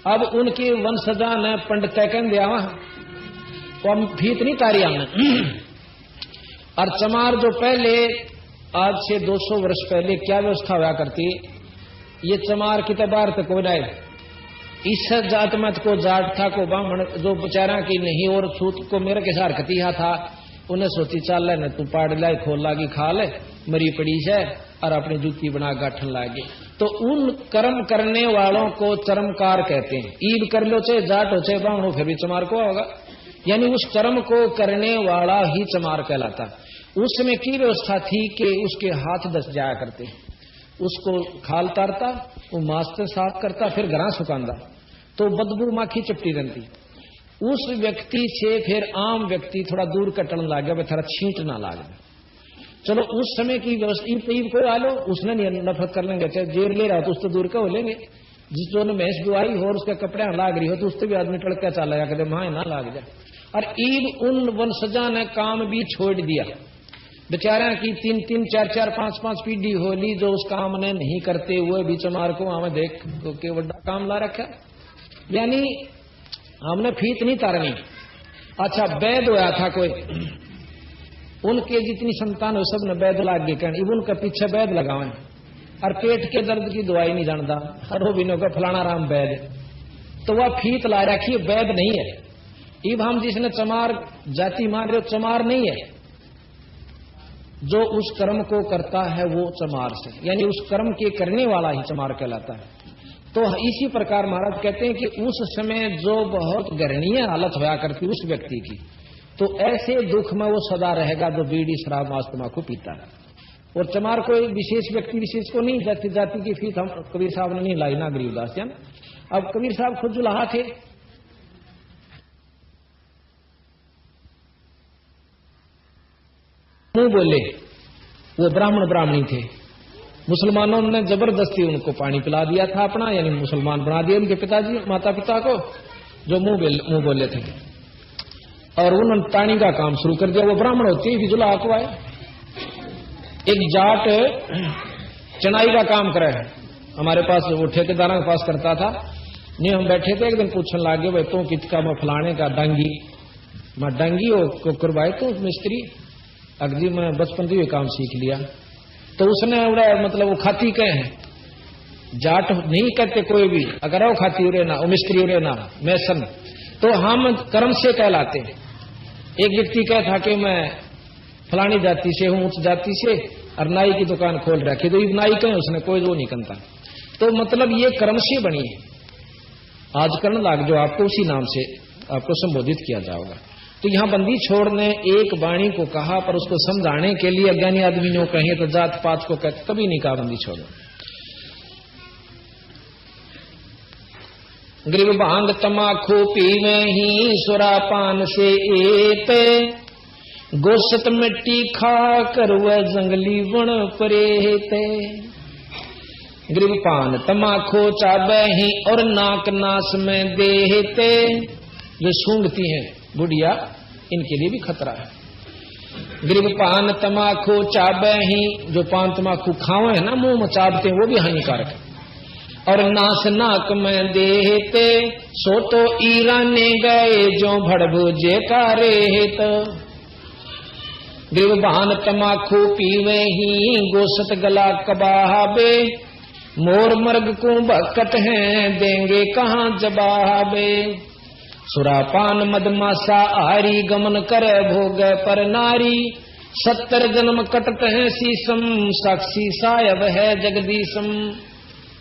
अब उनके वंशजा ने पंडित कह दिया, तो हम फीत नहीं तारी हमने। और चमार जो पहले आज से 200 वर्ष पहले क्या व्यवस्था हुआ करती, ये चमार की तबार तक को बनाए, इस जात मत को जाट था को ब्राह्मण जो बेचारा की नहीं और छूत को मेरे के सार कतिहा था, उन्हें सोची चाल ले न तू पाड़ लाई खोल लागी खा ले मरी पड़ी है और अपनी जूती बना गाठन लागे। तो उन कर्म करने वालों को चरमकार कहते हैं। ईद कर लो चाहे जाट हो चाहे ब्राह्मण हो, फिर भी चमार को होगा, यानी उस कर्म को करने वाला ही चमार कहलाता। उसमें की व्यवस्था थी कि उसके हाथ दस जाया करते, उसको खाल तारता, वो मास्टर साफ करता, फिर घरा सुखांदा, तो बदबू माखी चपटी रहती। उस व्यक्ति से फिर आम व्यक्ति थोड़ा दूर कटन लग गया, थोड़ा छींट ना लाग गया। चलो उस समय की व्यवस्था को आ लो, उसने नहीं नफरत कर लेंगे, चाहे जेर ले रहा हो तो उससे दूर का हो लेंगे। जिस जो ने भैंस दुआई हो और उसके कपड़े लाग रही हो तो उससे भी आदमी टड़का चला जा कहते माँ ना लाग जाए। और ईद उन वंशजा ने काम भी छोड़ दिया, बेचारा की 3-3, 4-4, 5-5 पीढ़ी होली जो उस काम ने नहीं करते हुए भी चमार को हमें देख के बड़ा काम ला रखा। यानी हमने फीत नहीं तारनी। अच्छा वैद होया था कोई, उनके जितनी संतान हो सब ने वैद लाग गए, कहने उनके पीछे वैद लगावे और पेट के दर्द की दवाई नहीं जानता, हर बिनो का फलाना राम वैद, तो वह फीत ला रखी वैद नहीं है। इब हम जिसने चमार जाति मान रहे हो, चमार नहीं है। जो उस कर्म को करता है वो चमार से, यानी उस कर्म के करने वाला ही चमार कहलाता है। तो इसी प्रकार महाराज कहते हैं कि उस समय जो बहुत घृणीय हालत होया करती उस व्यक्ति की, तो ऐसे दुख में वो सदा रहेगा जो बीड़ी शराब मांस तंबाकू पीता है। और चमार कोई विशेष व्यक्ति विशेष को नहीं, जाति जाति की फीस हम कबीर साहब ने नहीं लाई ना गरीबदास जन। अब कबीर साहब खुद जुलाहा थे, मुंह बोले, वो ब्राह्मण ब्राह्मणी थे। मुसलमानों ने जबरदस्ती उनको पानी पिला दिया था अपना, यानी मुसलमान बना दिया उनके पिताजी माता पिता को, जो मुंह बोले थे, और उन्होंने पानी का काम शुरू कर दिया। वो ब्राह्मण होती है फिजुला को आए, एक जाट चनाई का काम करे हमारे पास, वो ठेकेदारों के पास करता था। नहीं हम बैठे थे, एक दिन पूछने लगे भाई तो कितका मैं फलाने का डांगी, मैं डांगी हो करवाए तो मिस्त्री अगजी मैं बचपन से काम सीख लिया। तो उसने उड़ा मतलब वो खाती कहे हैं, जाट नहीं कहते कोई भी, अगर वो खाती उरे ना, वो मिस्त्री उरे ना, मैसन, तो हम कर्म से कहलाते हैं। एक व्यक्ति कहा था कि मैं फलानी जाति से हूं, उस जाति से, और नाई की दुकान खोल रखी, तो नाई कहे उसने कोई वो नहीं करता। तो मतलब ये कर्म से बनी है। आज कर्ण लाग जो आपको उसी नाम से आपको संबोधित किया जाएगा। तो यहाँ बंदी छोड़ ने एक वाणी को कहा, पर उसको समझाने के लिए अज्ञानी आदमी ने कहे तो जात पात को कहते, कभी नहीं कहा बंदी छोड़ो। ग्रीव भांग तमाखू पीवे ही सुरापान से एते, गोश्त मिट्टी खा कर वह जंगली वन परेते। ग्रीव पान तमाखू चाबे ही और नाक नास में देते। जो सूंघती हैं बुढ़िया, इनके लिए भी खतरा है। ग्रीव पान तमाखू चाबे ही, जो पान तमाखू खावे है ना, मुंह में चाबते हैं, वो भी हानिकारक है। और नास नाक में देते, सो तो ईराने गए जो भड़भुजे का रेत। ग्रीव पान तमाखू पीवे ही गोश्त गला कबाबे, मोर मर्ग को बकट हैं देंगे कहाँ जवाबे। सुरापान मदमासा आरी गमन करे भोग पर नारी, 70 जन्म कटत हैं शीसम साक्षी सायब है जगदीशम।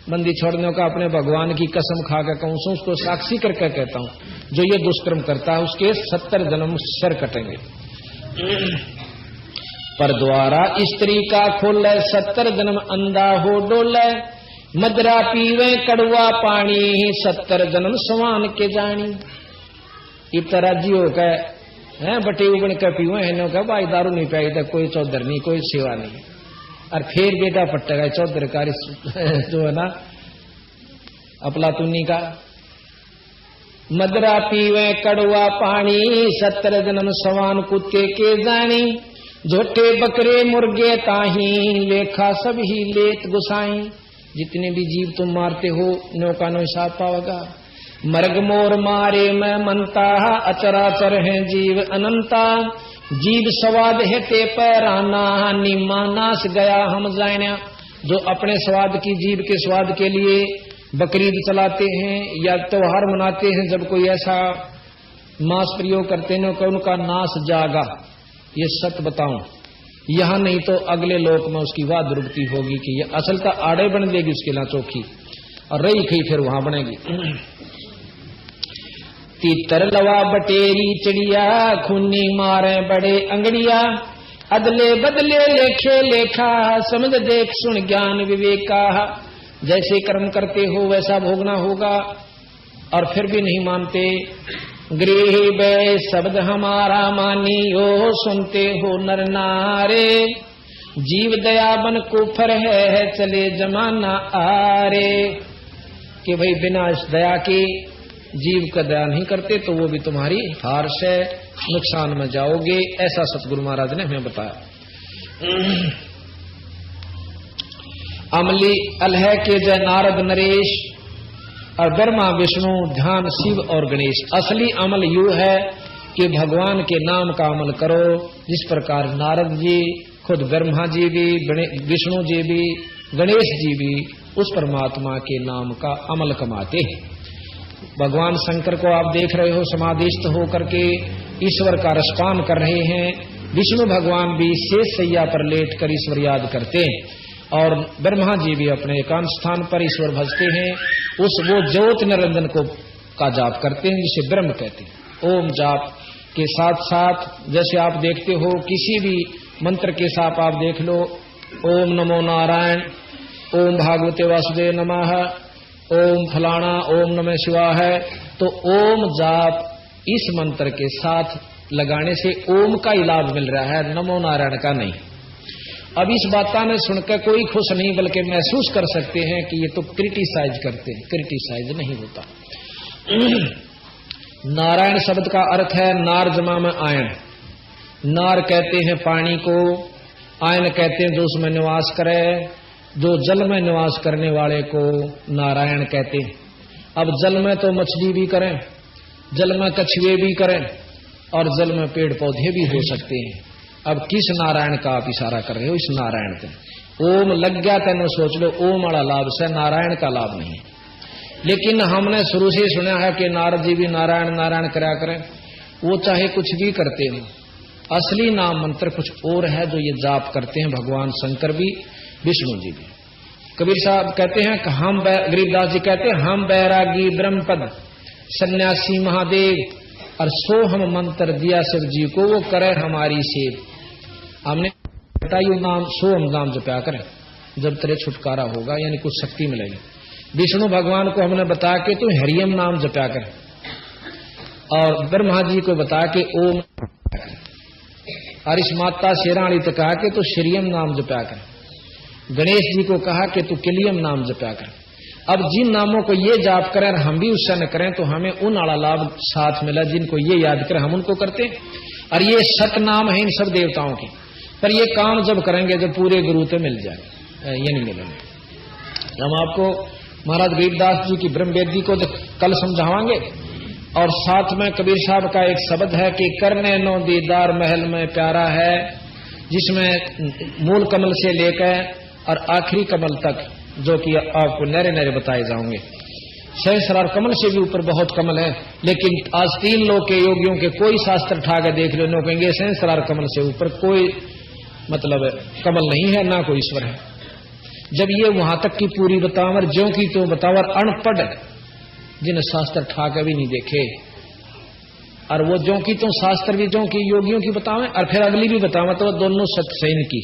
बंदी छोड़ने का अपने भगवान की कसम खा कर कहूं, उसको साक्षी करके कहता हूं, जो ये दुष्कर्म करता है उसके 70 जन्म सर कटेंगे। पर द्वारा स्त्री का खोले 70 जन्म अंधा हो डोले, मदरा पीवे कड़वा पानी 70 जन्म सवान के जानी। इतना जियो का है बटे उबड़ के पीवे है नो का भाई दारू नहीं पाई तो कोई चौधर नहीं, कोई सेवा नहीं। और फिर बेटा पट्टेगा चौधर कारी जो है ना अपलातुनी का। मदरा पीवे कड़वा पानी 70 जन्म सवान कुत्ते के जानी, झोटे बकरे मुर्गे ताही लेखा सब ही लेत गुसाई। जितने भी जीव तुम मारते हो नौका नो हिसाब पाओगा। मर्ग मोर मारे मैं मनता, अचराचर है जीव अनंता। जीव स्वाद है ते पैराना, निम्मा नाश गया हम जाना। जो अपने स्वाद की, जीव के स्वाद के लिए बकरीद चलाते हैं या त्योहार मनाते हैं, जब कोई ऐसा मांस प्रयोग करते हैं तो उनका नाश जागा। ये सत्य बताऊं, यहां नहीं तो अगले लोक में उसकी वाह दुर्गति होगी कि ये असल का आड़े बन देगी उसके लिए चौकी, और रही खई फिर वहां बनेगी। तीतर लवा बटेरी चिड़िया, खूनी मारे बड़े अंगड़िया। अदले बदले लेखे लेखा, समझ देख सुन ज्ञान विवेका। जैसे कर्म करते हो वैसा भोगना होगा, और फिर भी नहीं मानते। गृह बै शब्द हमारा मानियो, सुनते हो नर नारे। जीव दया बन कुफर है चले जमाना आरे। कि भाई बिना इस दया के जीव का दया नहीं करते तो वो भी तुम्हारी हार से नुकसान में जाओगे। ऐसा सतगुरु महाराज ने हमें बताया। अमली अलह के जय नारद नरेश, और ब्रह्मा विष्णु ध्यान शिव और गणेश। असली अमल यू है कि भगवान के नाम का अमल करो, जिस प्रकार नारद जी खुद ब्रह्मा जी भी, विष्णु जी भी, गणेश जी भी उस परमात्मा के नाम का अमल कमाते हैं। भगवान शंकर को आप देख रहे हो समाधिस्थ होकर के ईश्वर का रसपान कर रहे हैं। विष्णु भगवान भी शेष सैया पर लेट कर ईश्वर याद करते हैं, और ब्रह्मा जी भी अपने एकांत स्थान पर ईश्वर भजते हैं। उस वो ज्योत निरंजन को का जाप करते हैं, जिसे ब्रह्म कहते हैं। ओम जाप के साथ साथ जैसे आप देखते हो किसी भी मंत्र के साथ आप देख लो, ओम नमो नारायण, ओम भागवते वासुदेव नमः, ओम फलाना, ओम नमः शिवाय। तो ओम जाप इस मंत्र के साथ लगाने से ओम का ही लाभ मिल रहा है, नमो नारायण का नहीं। अब इस बात ने सुनकर कोई खुश नहीं, बल्कि महसूस कर सकते हैं कि ये तो क्रिटिसाइज करते हैं। क्रिटिसाइज नहीं होता। नारायण शब्द का अर्थ है नार जमा में आयन। नार कहते हैं पानी को, आयन कहते हैं जो उसमें निवास करे, जो जल में निवास करने वाले को नारायण कहते हैं। अब जल में तो मछली भी करें, जल में कछुए भी करें, और जल में पेड़ पौधे भी हो सकते हैं। अब किस नारायण का आप इशारा कर रहे हो? इस नारायण का ओम लग गया तेनो सोच लो, ओम वाला लाभ से नारायण का लाभ नहीं है। लेकिन हमने शुरू से सुना है कि नारद जी भी नारायण नारायण करा करें, वो चाहे कुछ भी करते हो। असली नाम मंत्र कुछ और है जो ये जाप करते हैं भगवान शंकर भी, विष्णु जी भी। कबीर साहब कहते हैं कि हम गरीबदास जी कहते हैं हम बैरागी ब्रह्मपद सन्यासी महादेव और सो हम मंत्र दिया शिव जी को वो करे हमारी सेव। हमने बताइए नाम सो हम नाम जपया करें जब तेरे छुटकारा होगा यानी कुछ शक्ति मिलेगी। विष्णु भगवान को हमने बता के तो हरियम नाम जपया करें और ब्रह्मा जी को बता के ओम और इस माता शेराणी तो कहा कि तो श्रीयम नाम जपया करें। गणेश जी को कहा कि तू किलियम नाम जपया कर। अब जिन नामों को ये जाप करें और हम भी उससे न करें तो हमें उन आला लाभ साथ मिला जिनको ये याद करें हम उनको करते। और ये सत नाम है इन सब देवताओं की, पर ये काम जब करेंगे जब पूरे गुरु तो मिल जाए, ये नहीं मिलेंगे। हम आपको महाराज गरीबदास जी की ब्रह्मवेदी को कल समझावांगे और साथ में कबीर साहब का एक शब्द है कि करने नो दीदार महल में प्यारा है, जिसमें मूल कमल से लेकर और आखिरी कमल तक जो कि आपको नरे नरे बताए जाएंगे। सहस्रार कमल से भी ऊपर बहुत कमल है, लेकिन आज 3 लोग के योगियों के कोई शास्त्र उठा के देख लो कहेंगे सहस्रार कमल से ऊपर कोई मतलब कमल नहीं है, ना कोई ईश्वर है। जब ये वहां तक की पूरी बतावर ज्यों की तो बतावर अनपढ़ जिन्हें शास्त्र उठा के भी नहीं देखे और वो ज्यों की तो शास्त्र भी ज्यों की योगियों की बतावें और फिर अगली भी बतावें तो दोनों सत्य सही की।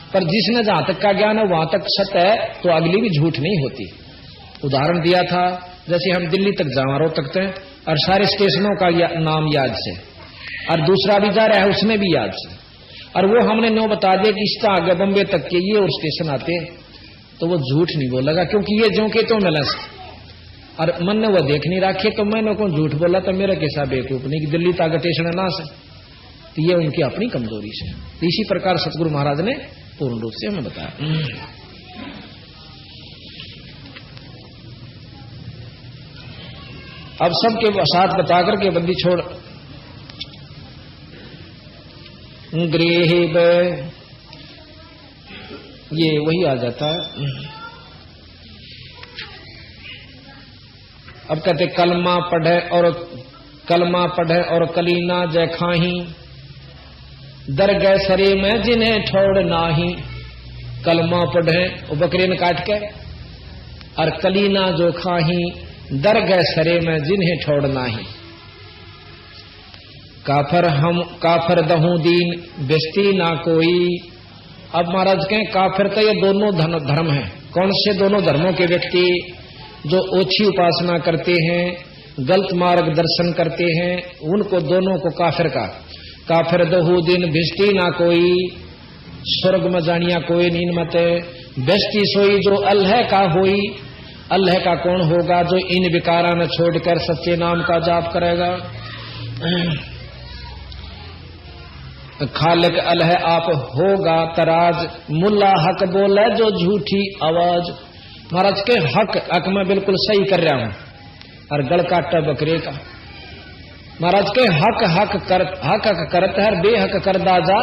पर जिसने जहां तक का ज्ञान है वहां तक सत्य है तो अगली भी झूठ नहीं होती। उदाहरण दिया था जैसे हम दिल्ली तक जावा रो तकते हैं और सारे स्टेशनों का नाम याद से और दूसरा भी जा रहा है उसने भी याद से और वो हमने नो बता दिया कि इसका आगे बम्बे तक के ये और स्टेशन आते तो वो झूठ नहीं बोलेगा क्योंकि ये जो के तो मिला और मन ने वो देख नहीं रखे तो मैंने को झूठ बोला तो मेरे कैसा बेवकूफ नहीं कि दिल्ली तक स्टेशन ना से, तो ये उनकी अपनी कमजोरी से। तो इसी प्रकार सतगुरु महाराज ने पूर्ण रूप से हमें बताया। अब सबके साथ बता करके बंदी छोड़ गृह ये वही आ जाता है। अब कहते कलमा पढ़े और कलीना जय खाही दरगह सरे में जिन्हें छोड़ नाही। कलमा पढ़े वो बकरे ने काट के और कलीना जो खाही दरगह सरे में जिन्हें छोड़ नाही। काफर दहू दीन बेस्ती ना कोई। अब महाराज कहें काफिर तो ये दोनों धर्म हैं। कौन से दोनों धर्मों के व्यक्ति? जो ओछी उपासना करते हैं, गलत मार्ग दर्शन करते हैं, उनको दोनों को काफिर का। काफिर दहू दिन भिष्टी ना कोई, स्वर्ग में जानिया कोई नीन मत। बेस्ती सोई जो अल्लाह का होई। अल्लाह का कौन होगा? जो इन विकारा न छोड़कर सच्चे नाम का जाप करेगा। खालिक अल्लाह आप होगा तराज। मुल्ला हक बोले जो झूठी आवाज। महाराज के हक मैं बिल्कुल सही कर रहा हूं और गल काटा बकरे का। महाराज के हक करत है बेहक कर दाजा।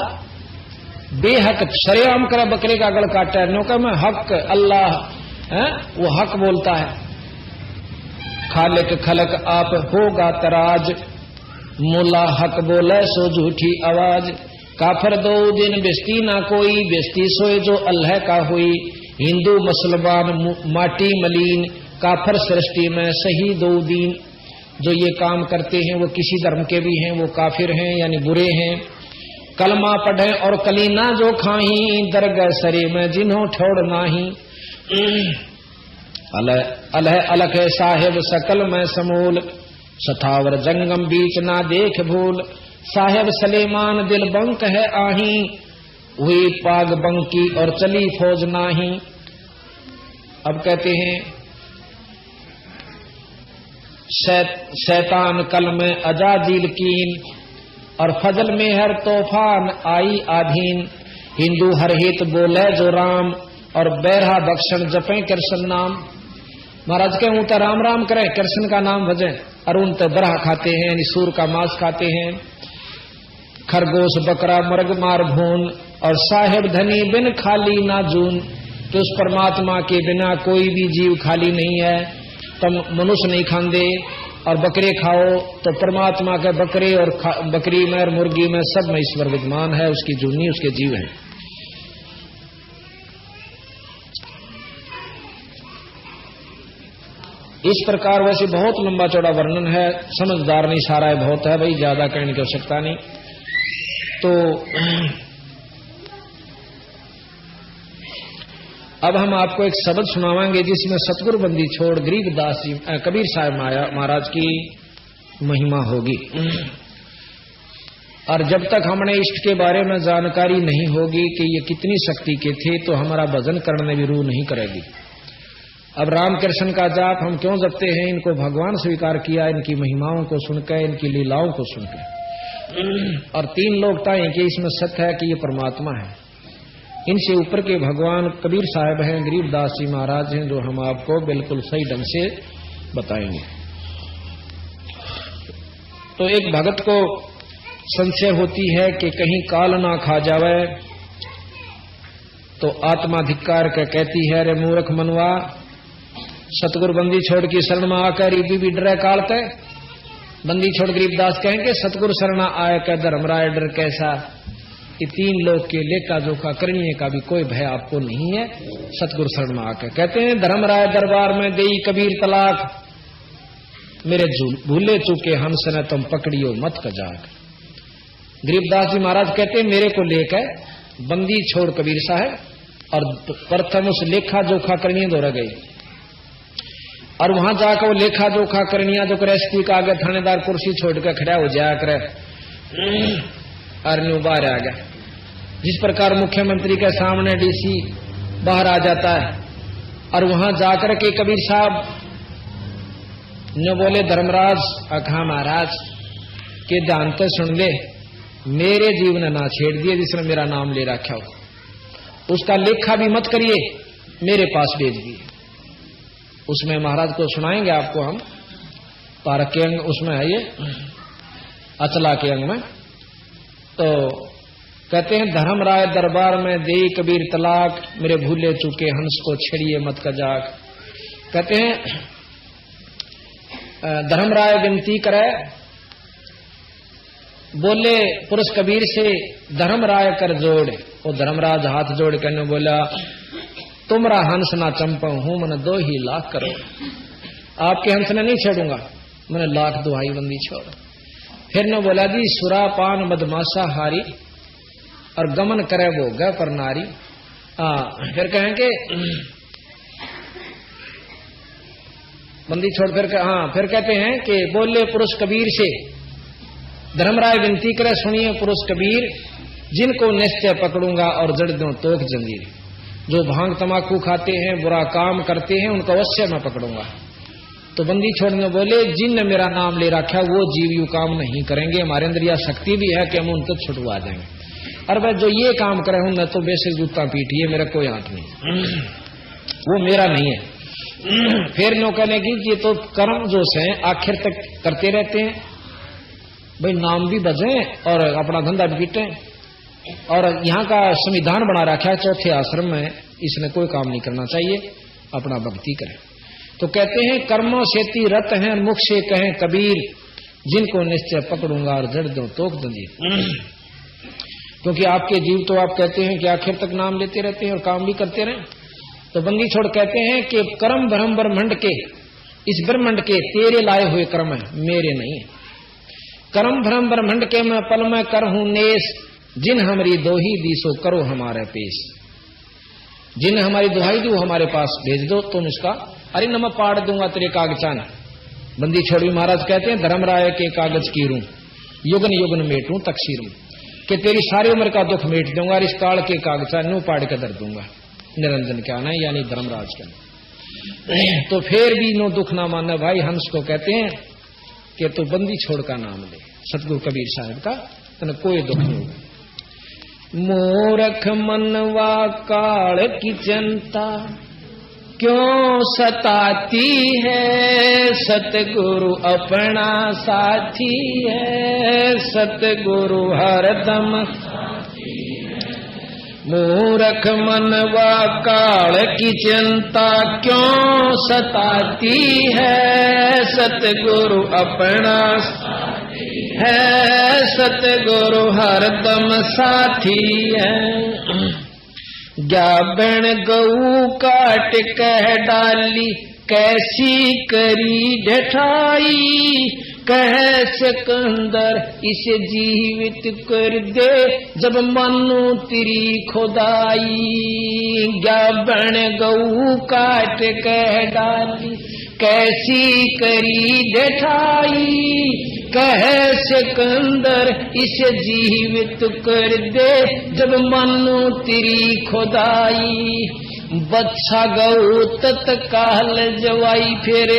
बेहक शरेआम करे बकरे का गल काटा है। नो का मैं हक अल्लाह है वो हक बोलता है। खालिक खलक आप होगा तराज। मुल्ला हक बोले सो झूठी आवाज। काफर दो दिन बेस्ती ना कोई। बेस्ती सोए जो अल्लाह का हुई। हिंदू मुसलमान माटी मलीन। काफर सृष्टि में सही दो दीन। जो ये काम करते हैं वो किसी धर्म के भी हैं, वो काफिर हैं यानी बुरे हैं। कलमा पढ़े और कलीना जो खाही दरगह सरे में जिन्हों छोड़ नाही। अलख है साहेब सकल में समूल। सठावर जंगम बीच ना देख भूल। साहेब सलेमान दिल बंक है आही। हुई पाग बंकी और चली फौज नाही। अब कहते हैं शैतान कल में अजाजील कीन। और फजल में हर तूफान आई आधीन। हिंदू हर हित बोले जो राम। और बैरहा बख्शन जपे कृष्ण नाम। महाराज के ऊं तो राम राम करें कृष्ण का नाम भजें और उन तो बरहा खाते हैं यानी सूर का मांस खाते हैं। खरगोश बकरा मर्ग मार भून। और साहेब धनी बिन खाली ना जून। तो उस परमात्मा के बिना कोई भी जीव खाली नहीं है। तुम मनुष्य नहीं खांदे और बकरे खाओ तो परमात्मा के बकरे और बकरी में और मुर्गी में सब में ईश्वर विद्यमान है। उसकी जूनी उसके जीव है। इस प्रकार वैसे बहुत लंबा चौड़ा वर्णन है, समझदार नहीं सारा है, बहुत है भाई, ज्यादा कहने की आवश्यकता नहीं। तो अब हम आपको एक शब्द सुनावांगे जिसमें सतगुरु बंदी छोड़ गरीबदास जी कबीर साहब महाराज की महिमा होगी। और जब तक हमने इष्ट के बारे में जानकारी नहीं होगी कि ये कितनी शक्ति के थे, तो हमारा भजन करने भी रूह नहीं करेगी। अब राम कृष्ण का जाप हम क्यों जपते हैं? इनको भगवान स्वीकार किया, इनकी महिमाओं को सुनकर, इनकी लीलाओं को सुनकर। और तीन लोकता है कि इसमें सत्य है कि ये परमात्मा है। इनसे ऊपर के भगवान कबीर साहब हैं, गरीबदास जी महाराज हैं, जो हम आपको बिल्कुल सही ढंग से बताएंगे। तो एक भगत को संशय होती है कि कहीं काल ना खा जावे, तो आत्मा धिक्कार के कहती है, रे मूर्ख मनवा, सतगुरु बंदी छोड़ की शरण में आकर भी डरे काल ते। बंदी छोड़ गरीबदास कहेंगे, सतगुरु शरणा आय का धर्मराय डर कैसा। ये तीन लोग के लेखा जोखा करने का भी कोई भय आपको नहीं है, सतगुरु शरण में आकर। कहते हैं, धर्मराय दरबार में देई कबीर तलाक, मेरे भूले चूके हंस ने तुम पकड़ियो मत कजाक। गरीबदास जी महाराज कहते हैं, मेरे को लेकर बंदी छोड़ कबीर साहब और प्रथम उस लेखा जोखा करनी दौड़ गई। और वहां जाकर वो लेखा जोखा करनिया जो एसपी का आगे थानेदार कुर्सी छोड़कर खड़ा हो जाया करे, अरन्यू बाहर आ गया। जिस प्रकार मुख्यमंत्री के सामने डीसी बाहर आ जाता है, और वहां जाकर के कबीर साहब न बोले, धर्मराज अखा महाराज के ध्यान तो सुन ले, मेरे जीवन ना छेड़ दिए जिसने मेरा नाम ले रखा हो, उसका लेखा भी मत करिए, मेरे पास भेज दिए। उसमें महाराज को सुनाएंगे आपको हम, पारक के अंग उसमें है, ये अचला के अंग में। तो कहते हैं, धर्मराय दरबार में दे कबीर तलाक, मेरे भूले चूके हंस को छेड़िए मत कजाक। कहते हैं, धर्मराय विनती करे, बोले पुरुष कबीर से, धर्मराय कर जोड़। वो धर्मराज हाथ जोड़ कर बोला, तुमरा हंस ना चंपा हूं, मैंने 2 ही लाख करो, आपके हंस ने नहीं छेड़ूंगा, मैंने लाख दुहाई बंदी छोड़। फिर ने बोला जी, सुरापान मदमाशा हारी और गमन करे वो ग पर नारी। फिर कहेंगे बंदी छोड़, फिर कहते हैं कि बोले पुरुष कबीर से, धर्मराय विनती करे, सुनिए पुरुष कबीर, जिनको निश्चय पकड़ूंगा और जड़ दूं तोक जंजीर। जो भांग तमाकू खाते हैं, बुरा काम करते हैं, उनको अवश्य मैं पकड़ूंगा। तो बंदी छोड़ने बोले, जिन मेरा नाम ले रखा वो जीव यू काम नहीं करेंगे, हमारे अंदर यह शक्ति भी है कि हम उनको छुटवा देंगे। और भाई जो ये काम करे हूं न, तो बेसिक जूता पीटिए, मेरा कोई हाथ नहीं, वो मेरा नहीं है। फिर नो कहने की, ये तो कर्म जो है आखिर तक करते रहते हैं, भाई नाम भी बजे और अपना धंधा भी पीटे। और यहाँ का संविधान बना रखा है, चौथे आश्रम में इसने कोई काम नहीं करना चाहिए, अपना भक्ति करें। तो कहते हैं, कर्मों से ती रत हैं, मुख से कहें कबीर, जिनको निश्चय पकड़ूंगा और जड़ दो तोक दंजीर। क्योंकि आपके जीव तो आप कहते हैं कि आखिर तक नाम लेते रहते हैं और काम भी करते रहे। तो बंदी छोड़ कहते हैं कि कर्म भ्रम ब्रह्मंड के, इस ब्रह्मंड के तेरे लाए हुए कर्म है, मेरे नहीं है। कर्म भ्रम ब्रह्मंड के मैं पल में कर हूं नेस, जिन हमारी दोही दी सो करो हमारे पेश। जिन हमारी दुहाई दी वो हमारे पास भेज दो, तुम उसका अरे न मैं पाड़ दूंगा तेरे कागजान। बंदी छोड़ी महाराज कहते हैं, धर्मराय के कागज की रू, युगन युगन मेटू तकसीरूं, कि तेरी सारी उम्र का दुख मेट दूंगा, और इस काल के कागजान नू पाड़ के दर दूंगा। निरंजन क्या ना, यानी धर्मराज का। तो फिर भी नो दुख ना मानना भाई, हंस को कहते हैं कि तू बंदी छोड़ का नाम ले, सतगुरु कबीर साहब का, तो कोई दुख नहीं होगा। मूर्ख मनवा काल की चिंता क्यों सताती है, सतगुरु अपना साथी है, सतगुरु हरदम। मूर्ख मनवा काल की चिंता क्यों सताती है, सतगुरु अपना है, सतगुरु हरदम साथी है। ज्ञाबन गऊ काट कह डाली, कैसी करी ढठाई, कह सिकंदर इसे जीवित कर दे, जब मानो तेरी खुदाई। क्या बन गऊ काट कह डाली, कैसी करी ढठाई, कह सिकंदर इसे जीवित कर दे, जब मानो तेरी खुदाई। बच्चा गऊ तत्काल जवाई, फिर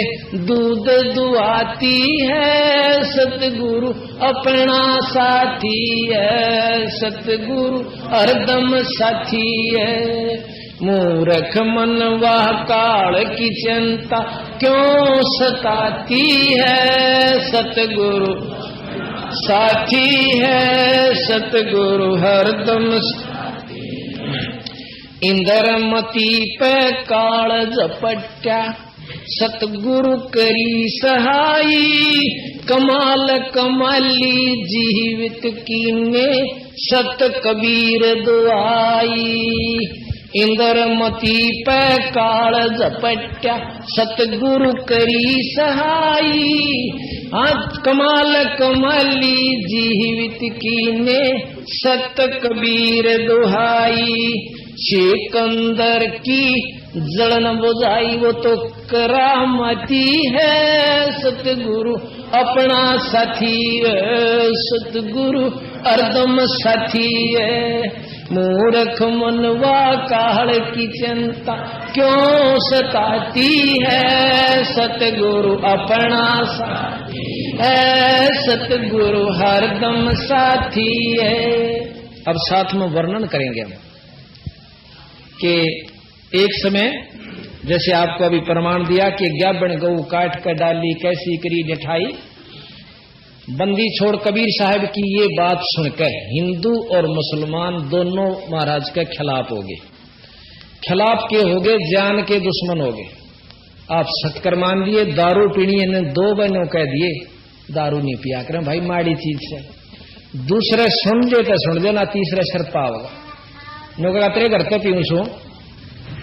दूध दुआती है, सतगुरु अपना साथी है, सतगुरु हरदम साथी है। मूर्ख मनवा काल की चिंता क्यों सताती है, सतगुरु साथी है, सतगुरु हरदम। इंद्रमती पे काल झपट्या, सतगुरु करी सहाई, कमाल कमाली जीवित कीने, सत कबीर दुआई। इंद्रमती पे काल झपट्या, सतगुरु करी सहाई, आज कमाल कमाली जीवित कीने, सत कबीर दुहाई। सिकंदर की जलन बुझाई, वो तो करामती है, सतगुरु अपना साथी है, सतगुरु हरदम साथी है। मूर्ख मनवा काल की चिंता क्यों सताती है, सतगुरु अपना साथी है, सतगुरु हरदम साथी है। अब साथ में वर्णन करेंगे हम कि एक समय जैसे आपको अभी प्रमाण दिया कि 11 गऊ काट कर डाली, कैसी करी ढठाई। बंदी छोड़ कबीर साहब की ये बात सुनकर हिंदू और मुसलमान दोनों महाराज के खिलाफ हो गए। खिलाफ के हो गए, जान के दुश्मन हो गए। आप शक्कर मान लिए, दारू पीनी इन्हें 2 बहनों कह दिए दारू नहीं पिया करें भाई, माड़ी चीज से। दूसरे सुन ले तो सुन लेना, तीसरे शर्पा होगा। नौकरा तेरे घर तो पीऊं सो,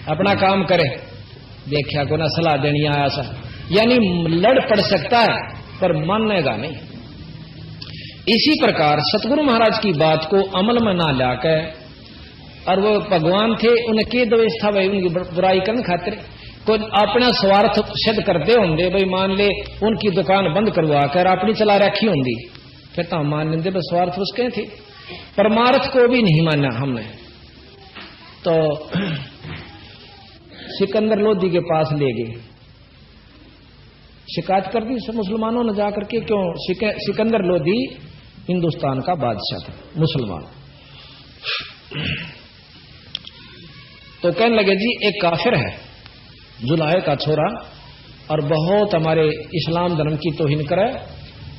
अपना काम करे, देखा को ना सलाह देनी आया सा। यानी लड़ पड़ सकता है पर मानेगा नहीं। इसी प्रकार सतगुरु महाराज की बात को अमल में ना लाकर, और वो भगवान थे, उनके व्यवस्था भाई उनकी बुराई करने खातिर कोई अपना स्वार्थ सिद्ध करते होंगे। भाई मान ले उनकी दुकान बंद करवा कर अपनी चला रखी होंगी, फिर तो हम मान लेंगे भाई स्वार्थ उसके थे। परमार्थ को भी नहीं माना हमने। तो सिकंदर लोधी के पास ले गए, शिकायत कर दी मुसलमानों ने जाकर के। क्यों? सिकंदर लोधी हिंदुस्तान का बादशाह था, मुसलमान। तो कहने लगे जी एक काफिर है, जुलाहे का छोरा, और बहुत हमारे इस्लाम धर्म की तौहीन करे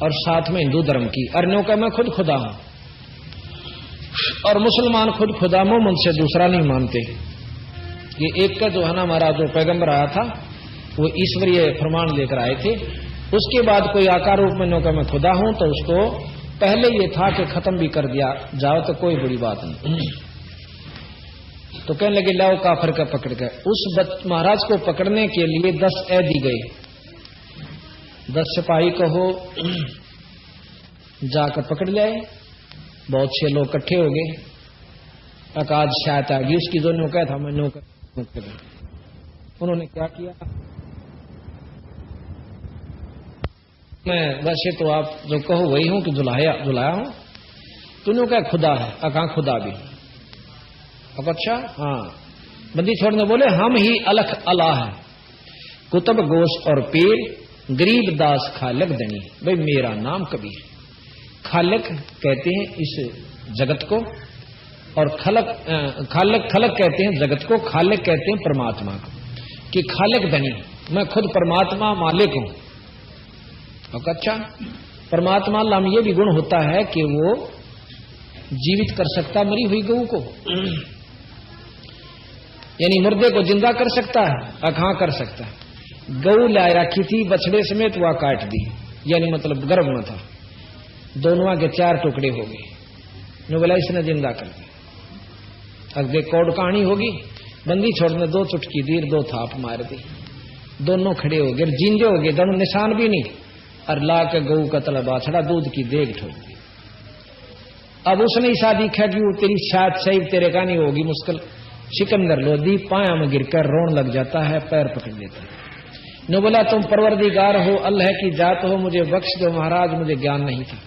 और साथ में हिंदू धर्म की। अर्नों का मैं खुद खुदा हूं, और मुसलमान खुद खुदा मोहम्मद से दूसरा नहीं मानते। ये एक का जो है ना हमारा जो पैगंबर आया था वो ईश्वरीय प्रमाण लेकर आए थे। उसके बाद कोई आकार रूप में नौका मैं खुदा हूं, तो उसको पहले ये था कि खत्म भी कर दिया जाओ तो कोई बड़ी बात नहीं। तो कहने लगे लाओ काफिर का पकड़ कर। उस महाराज को पकड़ने के लिए 10 ऐदी गए, 10 सिपाही कहो जाकर पकड़ लाए। बहुत से लोग इकट्ठे हो गए, अकाज शायद आ गई उसकी। जो नौका था मैं नौकर, उन्होंने क्या किया, मैं वैसे तो आप जो कहो वही हूं कि जुलाया हूं, तूने क्या खुदा है? अका खुदा भी। अब अच्छा हाँ। बंदी छोड़ने बोले हम ही अलख अल्लाह है, कुतुब गोश और पीर, गरीब दास खालक दनी। भाई मेरा नाम कबीर। खालक कहते हैं इस जगत को, और खालक कहते हैं जगत को, खालक कहते हैं परमात्मा को। कि खालक धनी, मैं खुद परमात्मा मालिक हूं। और अच्छा परमात्मा अल्लाह में ये भी गुण होता है कि वो जीवित कर सकता मरी हुई गऊ को, यानी मुर्दे को जिंदा कर सकता है। अखा कर सकता है। गऊ ला रखी थी बछड़े समेत, वह काट दी, यानी मतलब गर्भ में था, दोनों के 4 टुकड़े हो गए। नो बोला इसने जिंदा कर दिया। अब देख कौड़ कहानी होगी। बंदी छोड़ने 2 चुटकी दी, 2 थाप मार दी। दोनों खड़े हो गए, जिंदे हो गए, दोनों निशान भी नहीं, और ला के गऊ का तला बाछड़ा दूध की देख ठोक दी। अब उसने ऐसा दिखा कि वो तेरी शायद सही तेरे का नहीं होगी, मुश्किल सिकंदर लोधी पाया में गिरकर रोन लग जाता है, पैर पकड़ लेता है। ने बोला तुम परवरदिगार हो, अल्लाह की जात हो, मुझे बख्श दो महाराज, मुझे ज्ञान नहीं था।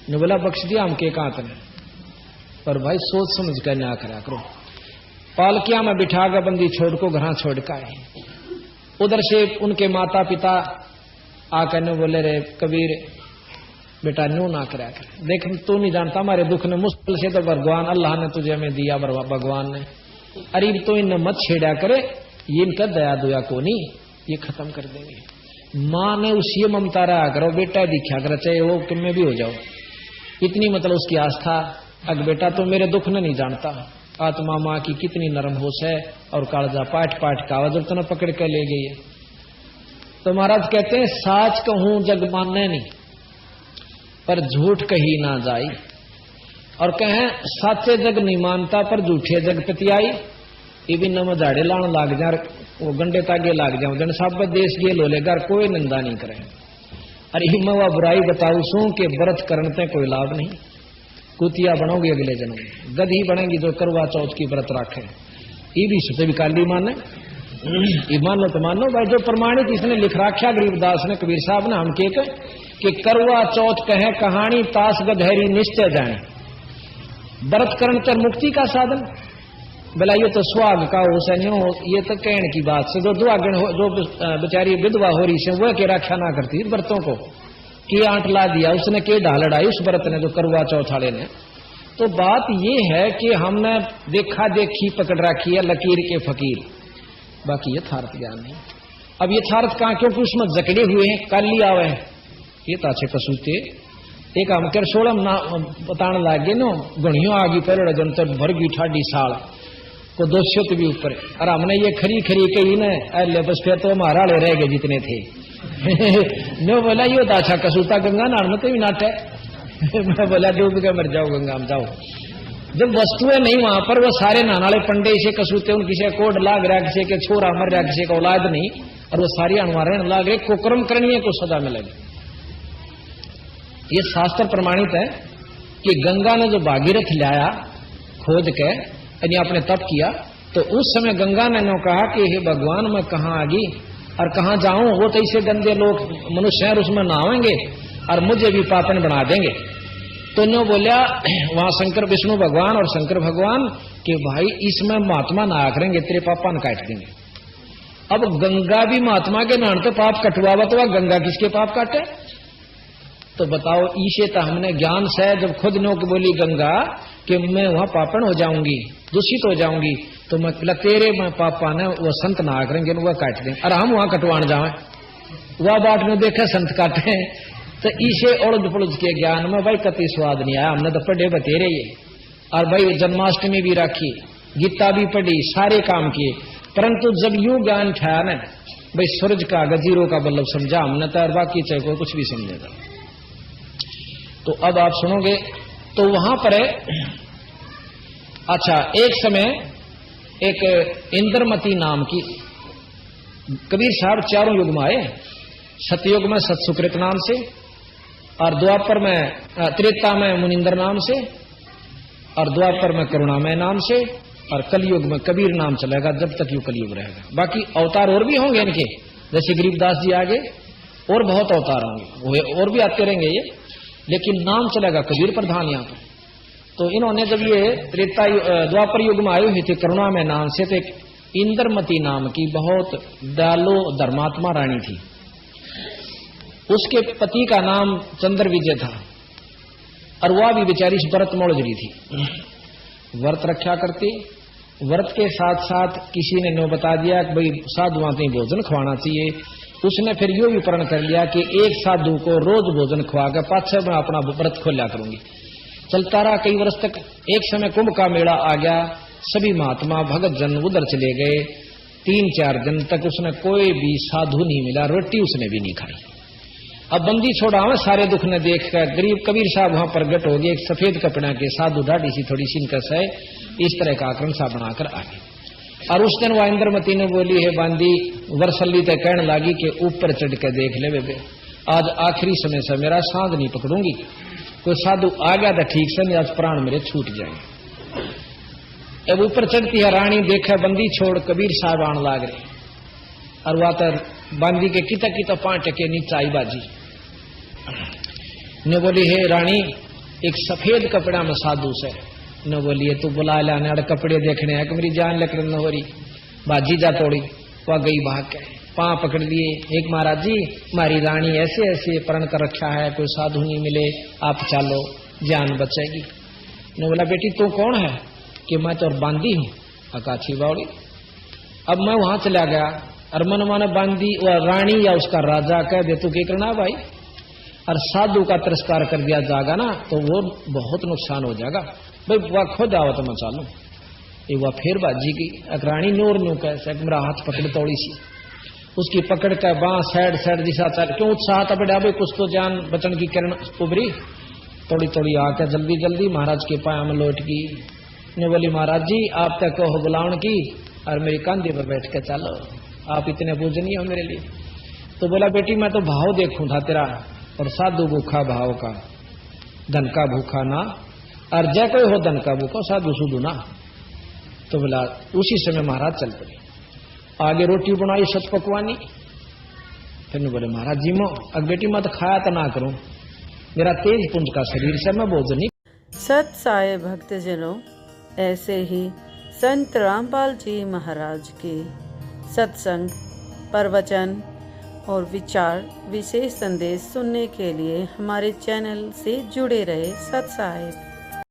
ने बोला बख्श दिया, हम के कहां तने, पर भाई सोच समझ कर ना करा करो। पालकिया में बिठा कर बंदी छोड़ को घर छोड़ का है। उधर से उनके माता पिता आकर ने बोले रे कबीर बेटा न्यू ना करा कर, देख तू नहीं जानता हमारे दुख ने, मुश्किल से तो भगवान अल्लाह ने तुझे हमें दिया, भगवान ने, अरे तो इन मत छेड़ा करे, ये इनका दया दुया को नहीं, ये खत्म कर देंगे। माँ ने उसी ममता रहा करो, बेटा दिखा कर चाहे वो तुम में भी हो जाओ, इतनी मतलब उसकी आस्था। अग बेटा तो मेरे दुख ने नहीं जानता, आत्मा माँ की कितनी नरम होश है, और कालजा पाट पाट का आवाज तो न पकड़ कर ले गई है। तो महाराज कहते हैं साच कहूं जग मानने नहीं, पर झूठ कही ना जाई, और कहें साचे जग नहीं मानता पर झूठे जग पतियाई। ये भी नम झाड़े लाण लाग जा, वो गंडे तागे लाग जाऊं, जन सब देश गेल हो लेगा, कोई निंदा नहीं करे। अरे मैं वह बुराई बताऊ सू के व्रत करने कोई लाभ नहीं, कुतिया बनोगी अगले जन्म में, गधी बनेगी जो करवा चौथ की व्रत रखे। ये भी सुते भी काली माने, ये मानो तो मानो भाई, जो प्रमाणित इसने लिख रखा गरीबदास ने, कबीर साहब ने, हम के करवा चौथ कहे कहानी तास गधेरी निश्चय जाए, व्रत करण तर मुक्ति का साधन। बोला ये तो सुहाग का हो सन्यो, ये तो कहने की बात से, जो दुआगण हो, जो बेचारी विधवा हो रही से वह के रक्षा ना करती व्रतों को, कि आंट ला दिया उसने, के ढालड़ाई उस व्रत ने जो करवा चौथ वाले ने। तो बात ये है कि हमने देखा देखी पकड़ रखी है लकीर के फकीर, बाकी यथार्थ ज्ञान नहीं। अब यथार्थ कहां, क्योंकि उसमें जकड़े हुए हैं, कल ही आवे हैं ये ताछे कसूते। एक हम कर सोलम ना बताने लागे नो, गणियों आगी पर जंतर भर गई ठाडी साल को 200 भी ऊपर, और हमने ये खरी खरी कही न, अरे बस फिर तो हमारा रह गए जितने थे। मैं बोला ये दाछा कसूता गंगा नाड़ में तो भी नाट है। मैं बोला डूब के मर जाओ गंगा में जाओ। जब वस्तुएं नहीं वहां पर, वो सारे नानाले पंडे इसे कसूते, उन किसी कोड लाग रहा, किसी के छोरा मर रहा, किसी का औलाद नहीं, और वो सारी अनवारे लाग रहे, कुकर्म करनी को सदा मिलेगी। ये शास्त्र प्रमाणित है कि गंगा ने जो भागीरथ लाया खोद के, यानी आपने तप किया, तो उस समय गंगा ने कहा कि हे भगवान मैं कहाँ आ गई और कहाँ जाऊं, वो तो ऐसे गंदे लोग मनुष्य हैं, उसमें नहाएंगे और मुझे भी पापन बना देंगे। तो नो बोलिया वहां शंकर विष्णु भगवान और शंकर भगवान कि भाई इसमें महात्मा नहा करेंगे, तेरे पापा न काट देंगे। अब गंगा भी महात्मा के नाम तो पाप कटवावा, तो गंगा किसके पाप काटे? तो बताओ, ईशे तो हमने ज्ञान से जब खुद नो की बोली गंगा कि मैं वहां पापन हो जाऊंगी, दूषित हो जाऊंगी, तो मैं तेरे में पापा ने वो संत नहा करेंगे, वह काट दें, और हम वहां कटवान जाए, वह बाट में देखे संत काटे। तो ईशे उड़द पुड़द के ज्ञान में भाई कति स्वाद नहीं आया। हमने तो पढ़े बतेरे ये, और भाई जन्माष्टमी भी रखी, गीता भी पढ़ी, सारे काम किए, परंतु जब यूं ज्ञान ठाया न भाई सूरज का गजीरों का बल्लभ समझा हमने, तो बाकी चाहे कोई कुछ भी समझेगा। तो अब आप सुनोगे, तो वहां पर अच्छा एक समय एक इंद्रमती नाम की, कबीर साहब चारों युग में आए, सतयुग में सतसुकृत नाम से, और द्वापर में त्रेता में मुनिंदर नाम से, और द्वापर में करुणामय नाम से, और कलयुग में कबीर नाम चलेगा जब तक यू कलयुग रहेगा। बाकी अवतार और भी होंगे इनके, जैसे गरीबदास जी आगे और बहुत अवतार होंगे, और भी आते रहेंगे ये, लेकिन नाम चलेगा कबीर प्रधान यहाँ पर। तो इन्होंने जब ये त्रेता द्वापर युग में आए हुए थे करुणामय नाम से, तो एक इंद्रमती नाम की बहुत दयालु धर्मात्मा रानी थी, उसके पति का नाम चंद्र विजय था, और वह भी बेचारी व्रत मोड़जरी थी, व्रत रक्षा करती। व्रत के साथ साथ किसी ने नो बता दिया कि भाई साधुओं को भोजन खवाना चाहिए, उसने फिर यो भी प्रण कर लिया कि एक साधु को रोज भोजन खवा कर पाछे मैं अपना व्रत खोला करूंगी। चलता रहा कई वर्ष तक। एक समय कुंभ का मेला आ गया, सभी महात्मा भगत जन उधर चले गए, 3-4 दिन तक उसने कोई भी साधु नहीं मिला, रोटी उसने भी नहीं खाई। अब बंदी छोड़ा हुआ सारे दुख ने देख कर गरीब कबीर साहब वहां प्रगट हो गए, एक सफेद कपड़ा के साधु ढाडी सी थोड़ी सी इनकस है, इस तरह का आक्रम सा बनाकर आ गए। और उस दिन वह इंद्रमती ने बोली है बांदी वर्षल्ली तक कहने लगी कि ऊपर चढ़ के देख ले बेबे, आज आखिरी समय से मेरा सांध नहीं पकड़ूंगी, कोई साधु आ गया तो ठीक से, नहीं आज प्राण मेरे छूट जाएंगे। अब ऊपर चढ़ती है रानी, देखा बंदी छोड़ कबीर साहब आने लाग रहे, और वह तो बांदी के किता 5 टके नीचे आई बाजी ने बोली है रानी एक सफेद कपड़ा में साधु से न बोलिए तू बुला लाने और कपड़े देखने है कि मेरी जान लकड़ न हो रही, बाजी जा तोड़ी। वह गई भाग के, पांव पकड़ लिए, एक महाराज जी हमारी रानी ऐसे ऐसे प्रण कर रखा है, कोई साधु नहीं मिले, आप चलो जान बचेगी। ने बोला बेटी तू कौन है? कि मैं तो बांदी हूँ। अकाछी बावड़ी। अब मैं वहां चला गया और मन माने बांदी और रानी या उसका राजा कह दे तू क्या करना भाई, और साधु का तिरस्कार कर दिया जाएगा ना तो वो बहुत नुकसान हो जाएगा भाई, वह खुद आओ तो मैं चालू। एक वह फिर बाजी की रानी नूर न्यू कैसे मेरा हाथ पकड़ तोड़ी सी, उसकी पकड़ कर बां साइड दिशा चल क्यों उत्साह तबड़ा भाई, कुछ तो जान बचन की किरण उभरी, थोड़ी थोड़ी आकर जल्दी महाराज के पाया में लौट गई। ने बोली महाराज जी आप तक कहो बुलावन की और मेरे कंधे पर बैठ के चलो, आप इतने पूजनीय हो मेरे लिए। तो बोला बेटी मैं तो भाव देखूं था तेरा, और साधु भूखा भाव का, धन का भूखा ना, और जय कोई हो धन का भूखा साधु सुधु ना। तो बोला उसी समय महाराज चल पड़े, आगे रोटी बनाई सच पकवानी। फिर बोले महाराज जी मो अब बेटी मैं तो खाया तो ना करूं, मेरा तेज पुंज का शरीर से मैं भोजन। सत साई भक्तजनों, ऐसे ही संत रामपाल जी महाराज के सत्संग, प्रवचन और विचार विशेष संदेश सुनने के लिए हमारे चैनल से जुड़े रहे। सत साहिब।